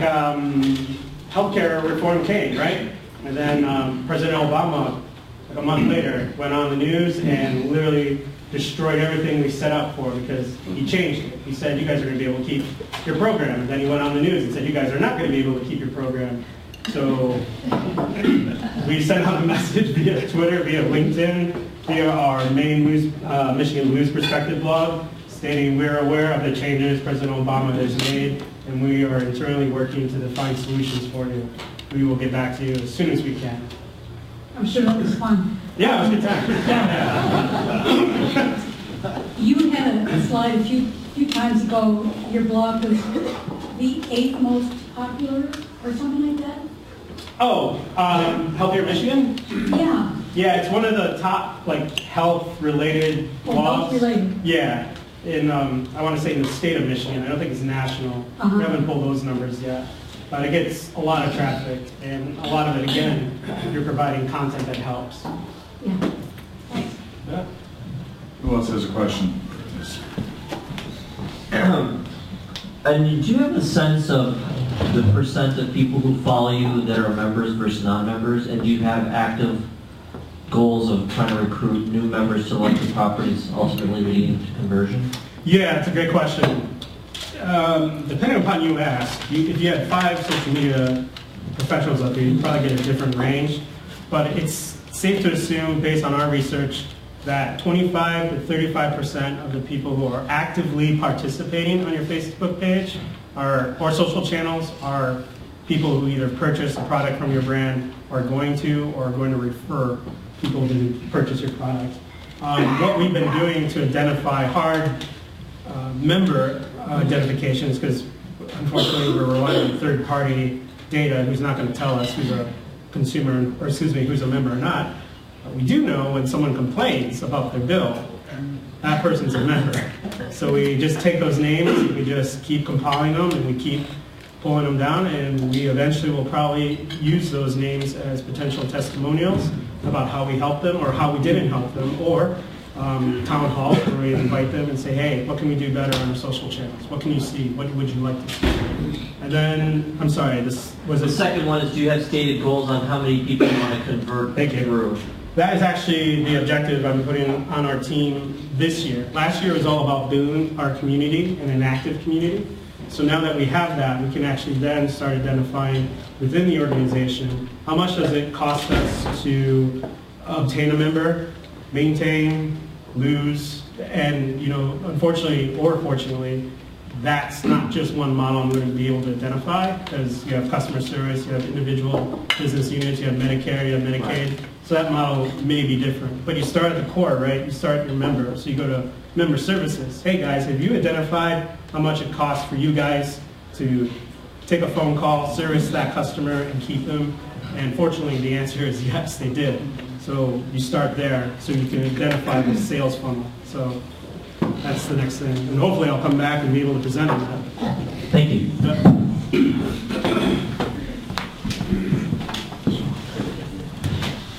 healthcare reform came, right? And then President Obama, like a month later, went on the news and literally destroyed everything we set up for because he changed it. He said, you guys are going to be able to keep your program. And then he went on the news and said, you guys are not going to be able to keep your program. So we sent out a message via Twitter, via LinkedIn, via our main Michigan Blues Perspective blog, stating we're aware of the changes President Obama has made, and we are internally working to find solutions for you. We will get back to you as soon as we can. I'm sure that was fun. Yeah, it was a good time. You had a slide a few times ago. Your blog was the 8th most popular or something like that? Oh, Healthier Michigan? Yeah. Yeah, it's one of the top like health-related blogs. Health-related. Yeah, in I want to say in the state of Michigan. I don't think it's national. We haven't pulled those numbers yet, but it gets a lot of traffic, and a lot of it, again, you're providing content that helps. Yeah. Yeah. Who else has a question? And do you have a sense of the percent of people who follow you that are members versus non-members? And do you have active goals of trying to recruit new members to like the properties, ultimately leading to conversion? Yeah, it's a great question. Depending upon you ask, if you had 5 social media professionals up here, you'd probably get a different range. But it's safe to assume, based on our research, that 25 to 35% of the people who are actively participating on your Facebook page or social channels are people who either purchase a product from your brand or are going to refer people to purchase your product. What we've been doing to identify hard member identification is because unfortunately we're relying on third-party data who's not going to tell us who's a consumer, or excuse me, who's a member or not. We do know when someone complains about their bill, that person's a member. So we just take those names, and we just keep compiling them, and we keep pulling them down, and we eventually will probably use those names as potential testimonials about how we helped them or how we didn't help them, or town hall where we invite them and say, hey, what can we do better on our social channels? What can you see? What would you like to see? And then, I'm sorry, this was The second one is, do you have stated goals on how many people you want to convert through? That is actually the objective I'm putting on our team this year. Last year was all about building our community and an active community. So now that we have that, we can actually then start identifying within the organization how much does it cost us to obtain a member, maintain, lose, and unfortunately or fortunately, that's not just one model I'm going to be able to identify, because you have customer service, you have individual business units, you have Medicare, you have Medicaid. Right. So that model may be different. But you start at the core, right? You start at your member. So you go to member services. Hey guys, have you identified how much it costs for you guys to take a phone call, service that customer, and keep them? And fortunately, the answer is yes, they did. So you start there so you can identify the sales funnel. So that's the next thing. And hopefully I'll come back and be able to present on that. Thank you.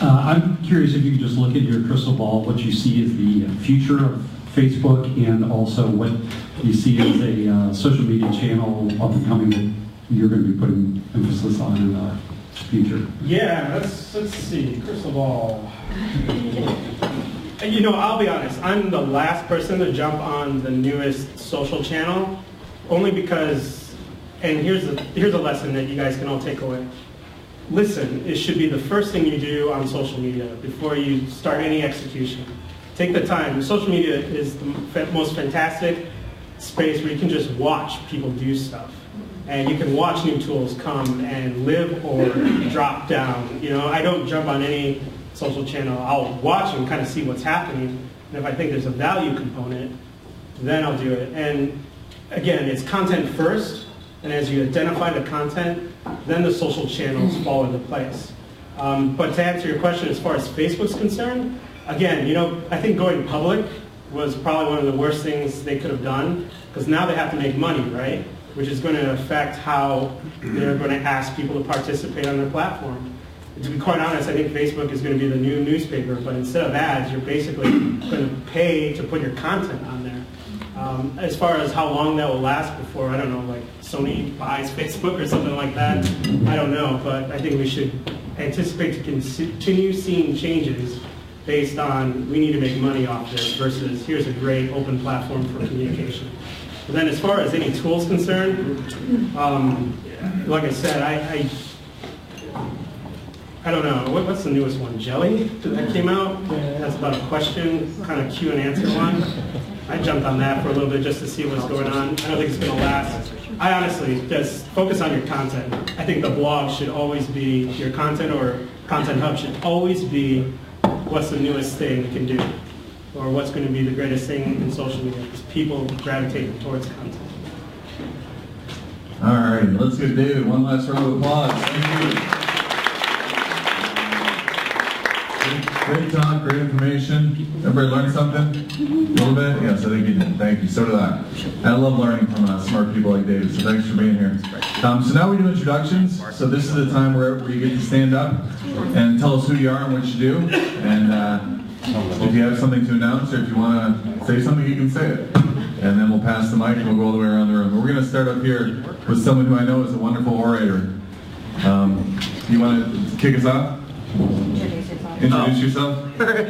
I'm curious if you could just look at your crystal ball, what you see as the future of Facebook, and also what you see as a social media channel up and coming that you're going to be putting emphasis on in the future. Yeah, let's see, crystal ball. I'll be honest, I'm the last person to jump on the newest social channel, only because, and here's a lesson that you guys can all take away. Listen, it should be the first thing you do on social media before you start any execution. Take the time. Social media is the most fantastic space where you can just watch people do stuff. And you can watch new tools come and live or drop down. I don't jump on any social channel. I'll watch and kind of see what's happening. And if I think there's a value component, then I'll do it. And again, it's content first. And as you identify the content, then the social channels fall into place. But to answer your question as far as Facebook's concerned, again, I think going public was probably one of the worst things they could have done, because now they have to make money, right? Which is going to affect how they're going to ask people to participate on their platform. To be quite honest, I think Facebook is going to be the new newspaper, but instead of ads, you're basically going to pay to put your content on there. As far as how long that will last before, I don't know, like Sony buys Facebook or something like that, I don't know, but I think we should anticipate to continue seeing changes based on we need to make money off this versus here's a great open platform for communication. But then as far as any tools concerned, like I said, I don't know, what's the newest one, Jelly? That came out? That's about a question, kind of Q and answer one. I jumped on that for a little bit just to see what's going on. I don't think it's going to last. I honestly just focus on your content. I think the blog should always be your content, or Content Hub should always be what's the newest thing we can do, or what's going to be the greatest thing in social media, because people gravitate towards content. All right, let's give David one last round of applause. Thank you. Great talk, great information. Everybody learned something? A little bit? Yes, I think you did. Thank you. So did I. I love learning from smart people like David, so thanks for being here. So now we do introductions. So this is the time where you get to stand up and tell us who you are and what you do. And if you have something to announce or if you want to say something, you can say it. And then we'll pass the mic and we'll go all the way around the room. We're going to start up here with someone who I know is a wonderful orator. You want to kick us off? Introduce yourself.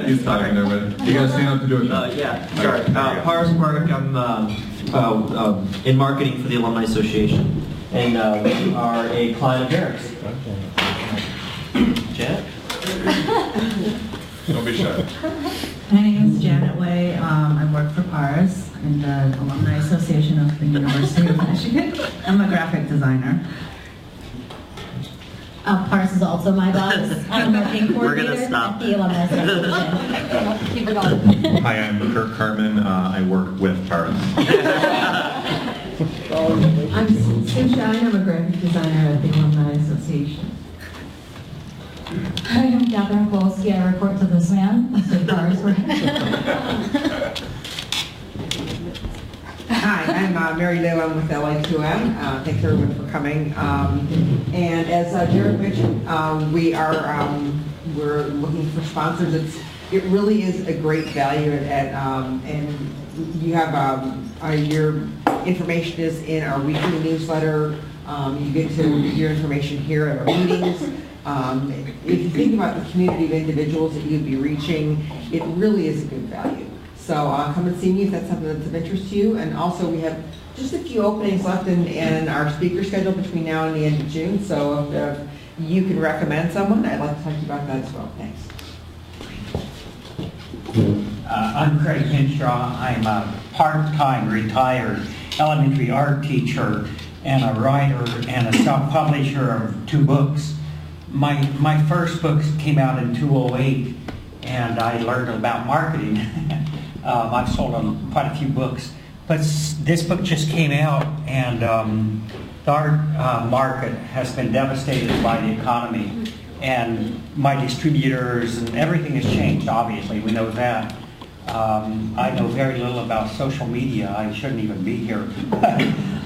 He's talking to everybody. You got to stand up to do it. Yeah, sure. Paris Park, I'm in marketing for the Alumni Association. And we are a client of Eric's. Janet? Don't be shy. My name is Janet Way. I work for PARS in the Alumni Association of the University of Michigan. I'm a graphic designer. PARS is also my boss. I'm working coordinator at the Alumni Association. Keep it going. Hi, I'm Kirk Carmen. I work with PARS. I'm Sue Shine. I'm a graphic designer at the Alumni Association. Hi, I'm Catherine Polsky. I report to this man. So PARS. Hi, I'm Mary Lou. I'm with LA2M. Thanks everyone for coming. And as Jared mentioned, we're looking for sponsors. It really is a great value, and you have your information is in our weekly newsletter. You get to your information here at our meetings. If you think about the community of individuals that you'd be reaching, it really is a good value. So come and see me if that's something that's of interest to you. And also we have just a few openings left in our speaker schedule between now and the end of June. So if you can recommend someone, I'd like to talk to you about that as well. Thanks. I'm Craig Hinshaw. I'm a part-time retired elementary art teacher and a writer and a self-publisher of 2 books. My first book came out in 2008, and I learned about marketing. I've sold quite a few books, but this book just came out, and the art market has been devastated by the economy, and my distributors and everything has changed, obviously, we know that. I know very little about social media. I shouldn't even be here.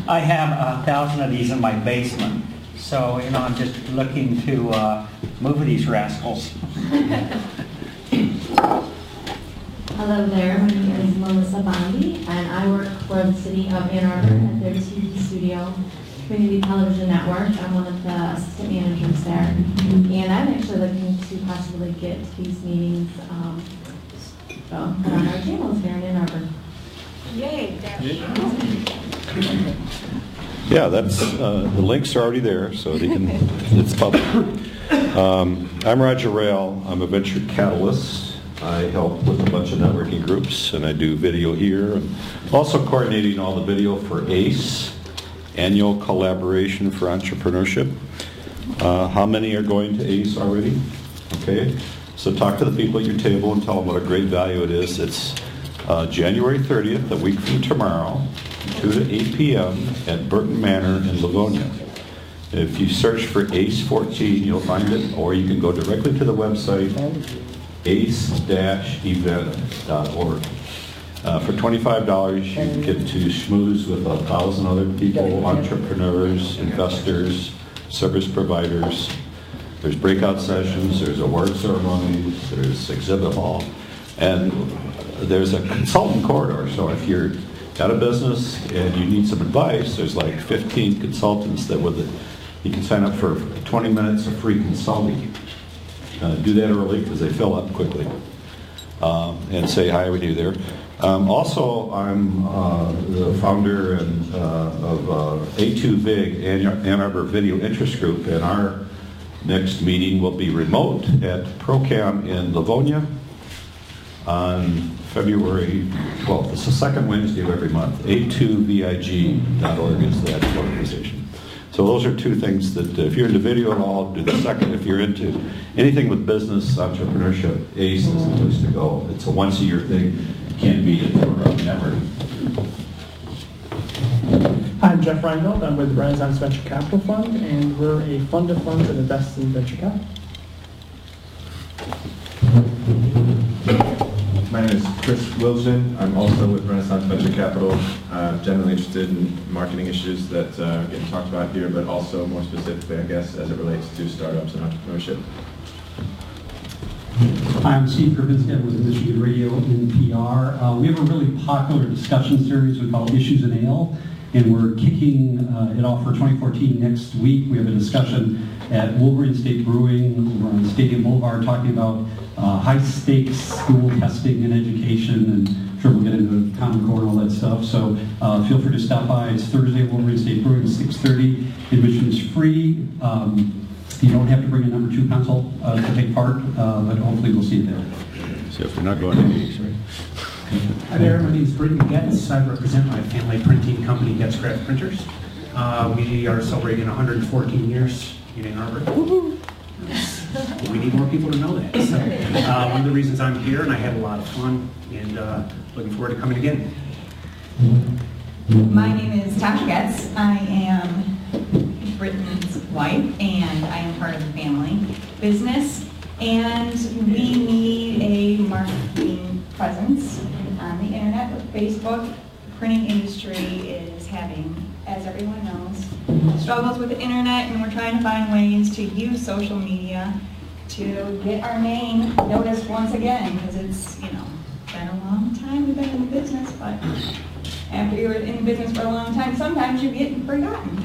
I have 1,000 of these in my basement, so I'm just looking to move these rascals. Hello there, my name is Melissa Bondi, and I work for the City of Ann Arbor at their TV studio, Community Television Network. I'm one of the assistant managers there, and I'm actually looking to possibly get these meetings put on our channels here in Ann Arbor. Yay! Yeah, that's the links are already there, so they can. It's public. I'm Roger Rayle. I'm a venture catalyst. I help with a bunch of networking groups, and I do video here, and also coordinating all the video for ACE, Annual Collaboration for Entrepreneurship. How many are going to ACE already? Okay, so talk to the people at your table and tell them what a great value it is. It's January 30th, a week from tomorrow, 2 to 8 p.m. at Burton Manor in Livonia. If you search for ACE 14, you'll find it, or you can go directly to the website ace-event.org. For $25, you get to schmooze with 1,000 other people, entrepreneurs, investors, service providers. There's breakout sessions, there's award ceremonies, there's exhibit hall, and there's a consultant corridor. So if you're got a business and you need some advice, there's like 15 consultants that you can sign up for 20 minutes of free consulting. Do that early because they fill up quickly. And say hi when you're there. Also, I'm the founder of A2VIG, Ann Arbor Video Interest Group, and our next meeting will be remote at ProCam in Livonia on February 12th. It's the second Wednesday of every month. A2VIG.org is that organization. So those are 2 things that if you're into video at all, do the second. If you're into anything with business, entrepreneurship, ACE is the place to go. It's a once-a-year thing. You can't beat it for ever. I'm Jeff Reinfeldt. I'm with the Renaissance Venture Capital Fund, and we're a fund of funds that invests in venture capital. Chris Wilson. I'm also with Renaissance Venture Capital. Generally interested in marketing issues that are getting talked about here, but also more specifically, I guess, as it relates to startups and entrepreneurship. I'm Steve Gervinsky with Michigan Radio NPR. We have a really popular discussion series we call Issues in Ale, and we're kicking it off for 2014 next week. We have a discussion at Wolverine State Brewing. We're on Stadium Boulevard talking about high-stakes school testing and education, and I'm sure we'll get into Common Core and all that stuff. So feel free to stop by. It's Thursday at Wolverine State Brewing, 6:30. Admission is free. You don't have to bring a number 2 pencil to take part, but hopefully we'll see you there. So if you're not going to meetings, right? Hi there, my name is Britton Getz. I represent my family printing company, Getz Craft Printers. We are celebrating 114 years in Ann Arbor. We need more people to know that. So, one of the reasons I'm here, and I had a lot of fun, and looking forward to coming again. My name is Tasha Getz. I am Britton's wife, and I am part of the family business. And we need a marketing presence on the internet with Facebook. The printing industry is having, as everyone knows, struggles with the internet, and we're trying to find ways to use social media to get our name noticed once again, because it's, been a long time we've been in the business, but after you're in business for a long time, sometimes you get forgotten.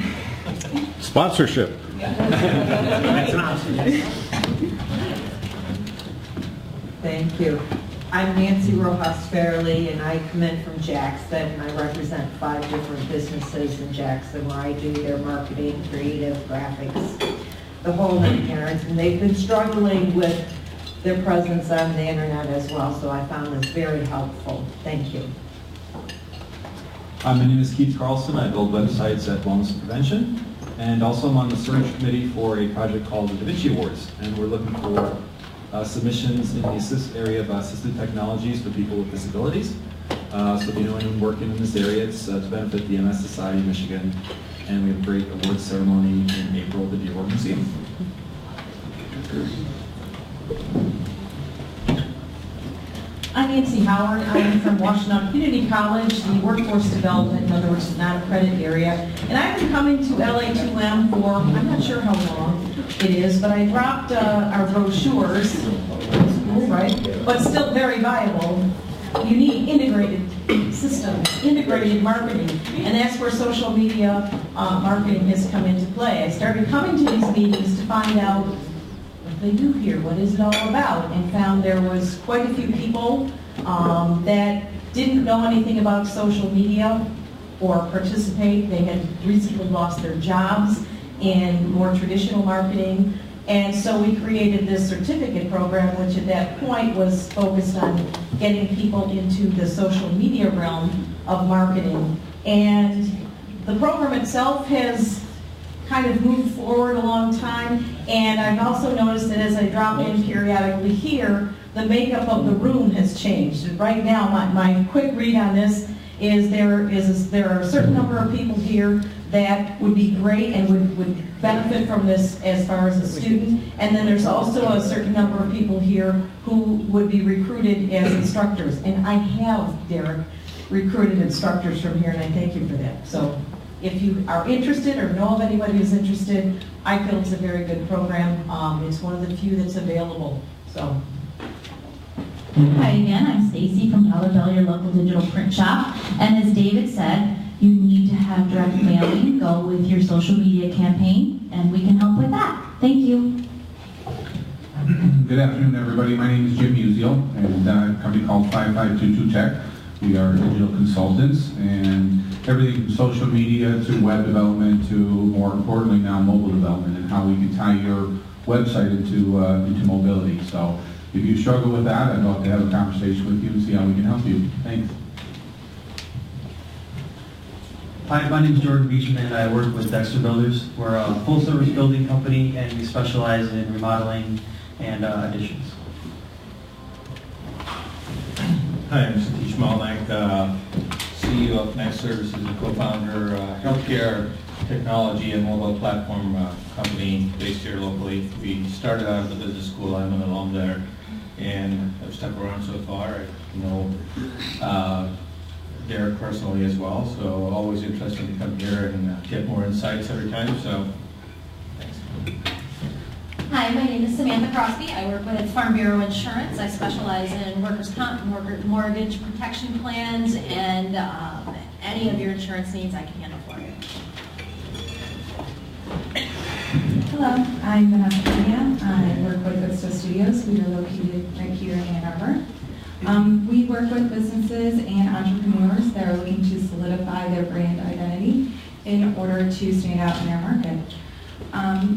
Sponsorship. That's an option. Thank you. I'm Nancy Rojas Fairley, and I come in from Jackson, and I represent 5 different businesses in Jackson where I do their marketing, creative, graphics, the whole 9 yards, and they've been struggling with their presence on the internet as well, so I found this very helpful. Thank you. My name is Keith Carlson. I build websites at Wellness and Prevention, and also I'm on the search committee for a project called the Da Vinci Awards, and we're looking for submissions in the area of assistive technologies for people with disabilities. So if you know anyone working in this area, it's to benefit the MS Society of Michigan, and we have a great awards ceremony in April at the Arbor Museum. I'm Nancy Howard. I'm from Washington Community College, the workforce development, in other words, the non-accredited area. And I've been coming to LA2M for, I'm not sure how long it is, but I dropped our brochures, right? But still very viable. You need integrated systems, integrated marketing, and that's where social media marketing has come into play. I started coming to these meetings to find out what they do here, what is it all about, and found there was quite a few people that didn't know anything about social media or participate. They had recently lost their jobs in more traditional marketing. And so we created this certificate program, which at that point was focused on getting people into the social media realm of marketing. And the program itself has kind of moved forward a long time. And I've also noticed that as I drop in periodically here, the makeup of the room has changed. And right now, my quick read on this is there are a certain number of people here that would be great and would benefit from this as far as a student. And then there's also a certain number of people here who would be recruited as instructors. And I have, Derek, recruited instructors from here, and I thank you for that. So if you are interested or know of anybody who's interested, I feel it's a very good program. It's one of the few that's available. So. Hi again, I'm Stacy from Dollar Bill, your local digital print shop. And as David said, you need to have direct mailing go with your social media campaign, and we can help with that. Thank you. Good afternoon, everybody. My name is Jim Musial, and a company called 5522 Tech. We are digital consultants, and everything from social media to web development to, more importantly now, mobile development, and how we can tie your website into mobility. So if you struggle with that, I'd love to have a conversation with you and see how we can help you. Thanks. Hi, my name is Jordan Beechman, and I work with Dexter Builders. We're a full-service building company, and we specialize in remodeling and additions. Hi, I'm Satish Malnak, CEO of Next Services and co-founder, healthcare technology and mobile platform company based here locally. We started out of the business school. I'm an alum there. and I've stuck around so far. I know Derek personally as well, so always interested to come here and get more insights every time, so thanks. Hi, my name is Samantha Crosby. I work with Farm Bureau Insurance. I specialize in workers' comp, mortgage protection plans, and any of your insurance needs I can handle for you. Hello, I'm Vanessa Pena. I work with Vista Studios. We are located right here in Ann Arbor. We work with businesses and entrepreneurs that are looking to solidify their brand identity in order to stand out in their market.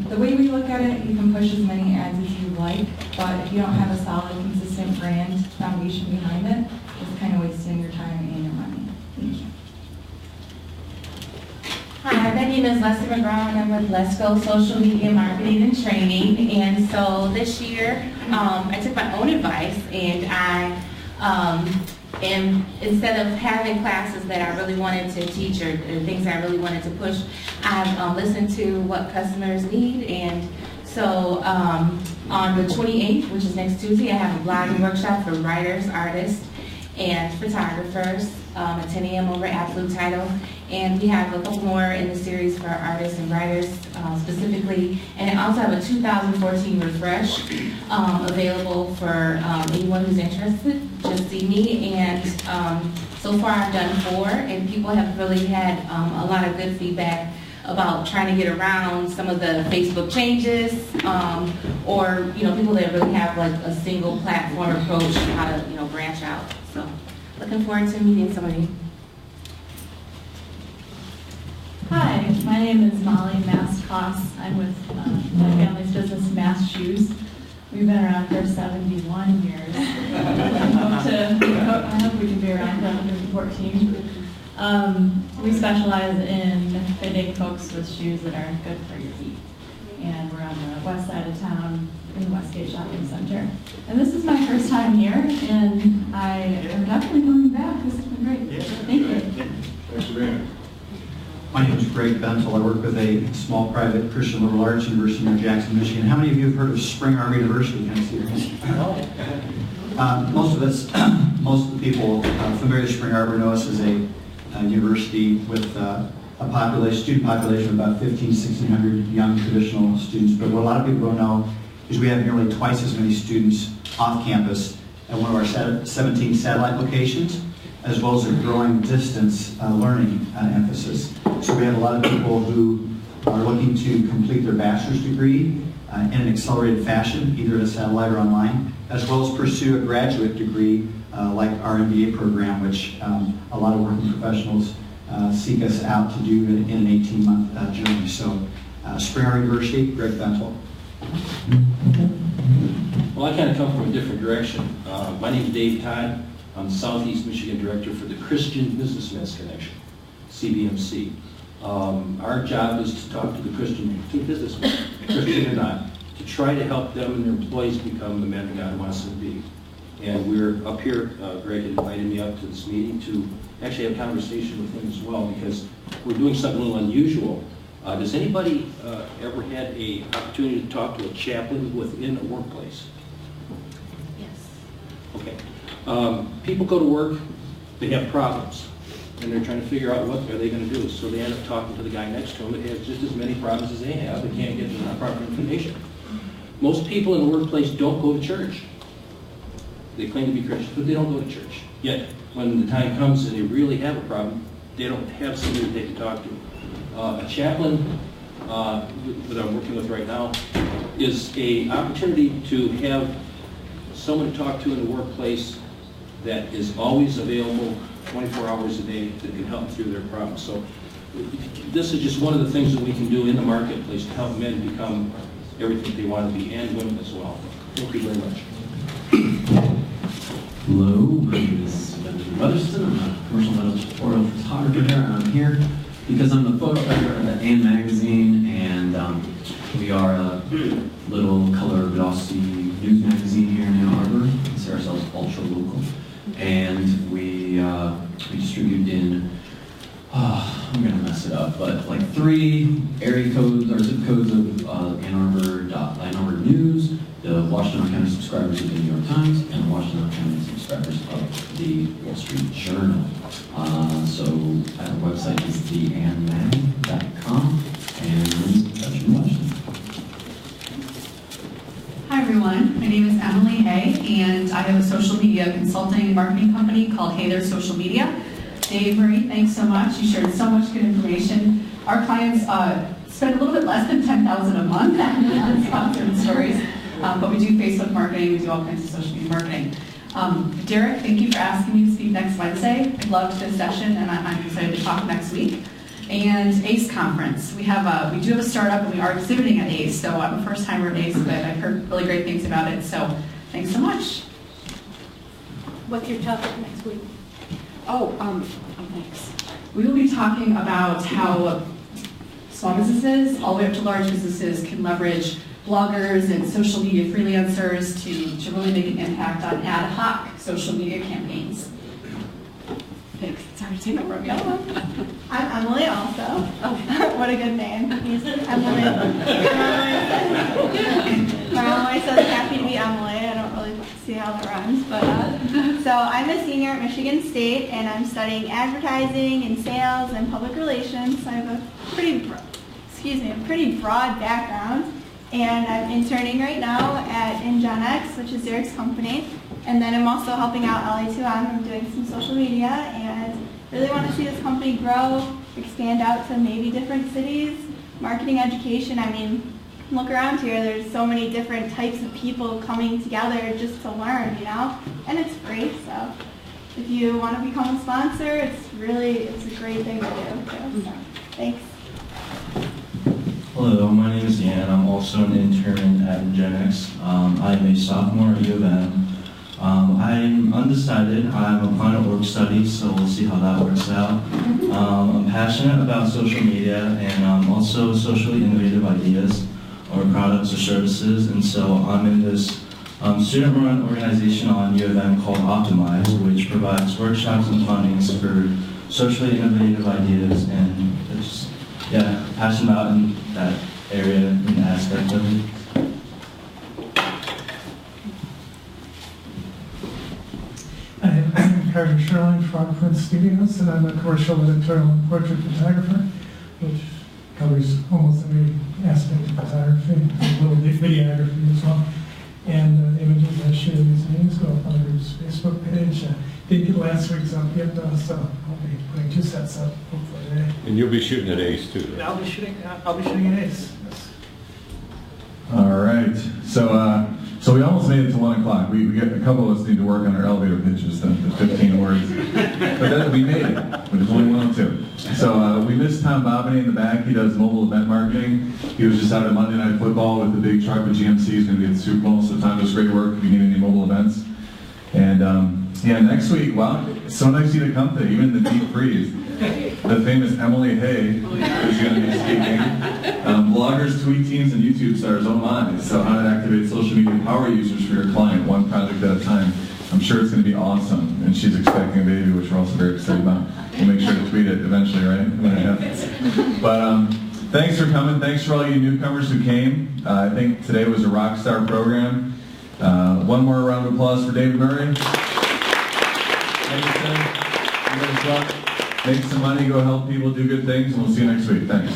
The way we look at it, you can push as many ads as you like, but if you don't have a solid, consistent brand foundation behind it, it's kind of wasting your time and your money. Thank you. Hi, my name is Leslie McGraw, and I'm with Let's Go Social Media Marketing and Training. And so this year, I took my own advice, and I instead of having classes that I really wanted to teach or things I really wanted to push, I've listened to what customers need. And so on the 28th, which is next Tuesday, I have a blogging workshop for writers, artists, and photographers at 10 a.m. over at Absolute Title. And we have a couple more in the series for artists and writers specifically. And I also have a 2014 refresh available for anyone who's interested. Just see me. And so far I've done 4, and people have really had a lot of good feedback about trying to get around some of the Facebook changes, or people that really have like a single platform approach, how to branch out. So looking forward to meeting some of you. Hi, my name is Molly Mast-Koss. I'm with my family's business, Mast Shoes. We've been around for 71 years. I hope we can be around for 114. We specialize in fitting folks with shoes that are good for your feet. And we're on the west side of town in the Westgate Shopping Center. And this is my first time here, and I am definitely coming back. This has been great. Thank you. Thanks for being here. My name is Greg Bentel. I work with a small private Christian liberal arts university near Jackson, Michigan. How many of you have heard of Spring Arbor University? Can I see your hands? Most of the people familiar with Spring Arbor know us as a university with a student population of about 1,600 young traditional students. But what a lot of people don't know is we have nearly twice as many students off campus at one of our 17 satellite locations, as well as a growing distance learning emphasis. So we have a lot of people who are looking to complete their bachelor's degree in an accelerated fashion, either at a satellite or online, as well as pursue a graduate degree like our MBA program, which a lot of working professionals seek us out to do in an 18-month journey. So Spring Arbor University, Greg Bentel. Well, I kind of come from a different direction. My name is Dave Todd. I'm the Southeast Michigan Director for the Christian Businessmen's Connection, CBMC. Our job is to talk to the Christian businessmen, Christian or not, to try to help them and their employees become the men God wants them to be. And we're up here, Greg invited me up to this meeting to actually have a conversation with him as well, because we're doing something a little unusual. Does anybody ever had an opportunity to talk to a chaplain within a workplace? Yes. Okay. People go to work, they have problems, and they're trying to figure out what are they going to do. So they end up talking to the guy next to them that has just as many problems as they have. They can't get the proper information. Most people in the workplace don't go to church. They claim to be Christians, but they don't go to church. Yet, when the time comes and they really have a problem, they don't have somebody that they can talk to. A chaplain that I'm working with right now is an opportunity to have someone to talk to in the workplace that is always available 24 hours a day that can help them through their problems. So this is just one of the things that we can do in the marketplace to help men become everything they want to be, and women as well. Thank you very much. Hello, my name is Benjamin Weatherston. I'm a commercial editorial photographer here, and I'm here because I'm the photo editor at ANN Magazine, and we are a little color glossy news magazine here in Ann Arbor. We consider ourselves ultra local, and we distribute in, I'm gonna mess it up, but like 3 area codes or zip codes of Ann Arbor News, the Washington County subscribers of the New York Times and Washington County subscribers of the Wall Street Journal. So our website is theandmag.com, and that's your Washington. Hi everyone, my name is Emily Hay, and I have a social media consulting and marketing company called Hey There Social Media. Dave, Marie, thanks so much. You shared so much good information. Our clients spend a little bit less than $10,000 a month on sponsored stories, but we do Facebook marketing, we do all kinds of social media marketing. Derek, thank you for asking me to speak next Wednesday. I loved this session, and I'm excited to talk next week. And ACE conference. We do have a startup, and we are exhibiting at ACE. So I'm a first timer at ACE, but I've heard really great things about it. So thanks so much. What's your topic next week? Thanks. We will be talking about how small businesses, all the way up to large businesses, can leverage bloggers and social media freelancers to really make an impact on ad hoc social media campaigns. Thanks. Sorry to take over from you. I'm Emily also. Oh, what a good name. Emily. My mom always says happy to be Emily. I don't really see how that rhymes, but so I'm a senior at Michigan State, and I'm studying advertising and sales and public relations. So I have a pretty broad background, and I'm interning right now at Ingenex, which is Derek's company. And then I'm also helping out LA2M. I'm doing some social media and really want to see this company grow, expand out to maybe different cities, marketing, education. I mean, look around here. There's so many different types of people coming together just to learn, you know? And it's free, so if you want to become a sponsor, it's a great thing to do, too. So, thanks. Hello, my name is Dan. I'm also an intern at Ingenex. I'm a sophomore at U of M. I'm undecided. I'm applying to org studies, so we'll see how that works out. I'm passionate about social media and also socially innovative ideas or products or services, and so I'm in this student-run organization on U of M called Optimize, which provides workshops and fundings for socially innovative ideas, and just, passionate about in that area and aspect of it. I'm Carter Sherline, Frogfoot Studios, and I'm a commercial editorial and portrait photographer, which covers almost every aspect of photography, a little videography as well. And images I share these days go up on the group's Facebook page. Didn't get last week's up yet, though, so I'll be putting 2 sets up hopefully today. And you'll be shooting at ACE too, right? I'll be shooting at ACE. Yes. All right, so we almost made it to 1 o'clock. We got a couple of us need to work on our elevator pitches, the 15 words. But then we made it, but there's only 1 or 2. So we missed Tom Bobany in the back. He does mobile event marketing. He was just out at Monday Night Football with the big truck with GMC. He's going to be at the Super Bowl, so Tom does great work if you need any mobile events. And next week, wow, it's so nice of you to come to, even the deep freeze. The famous Emily Hay is going to be speaking. Bloggers, tweet teams, and YouTube stars, oh my. So how to activate social media power users for your client, one project at a time. I'm sure it's going to be awesome. And she's expecting a baby, which we're also very excited about. We'll make sure to tweet it eventually, right? When it happens. But thanks for coming. Thanks for all you newcomers who came. I think today was a rock star program. One more round of applause for David Murray. Make some money, go help people do good things, and we'll see you next week. Thanks.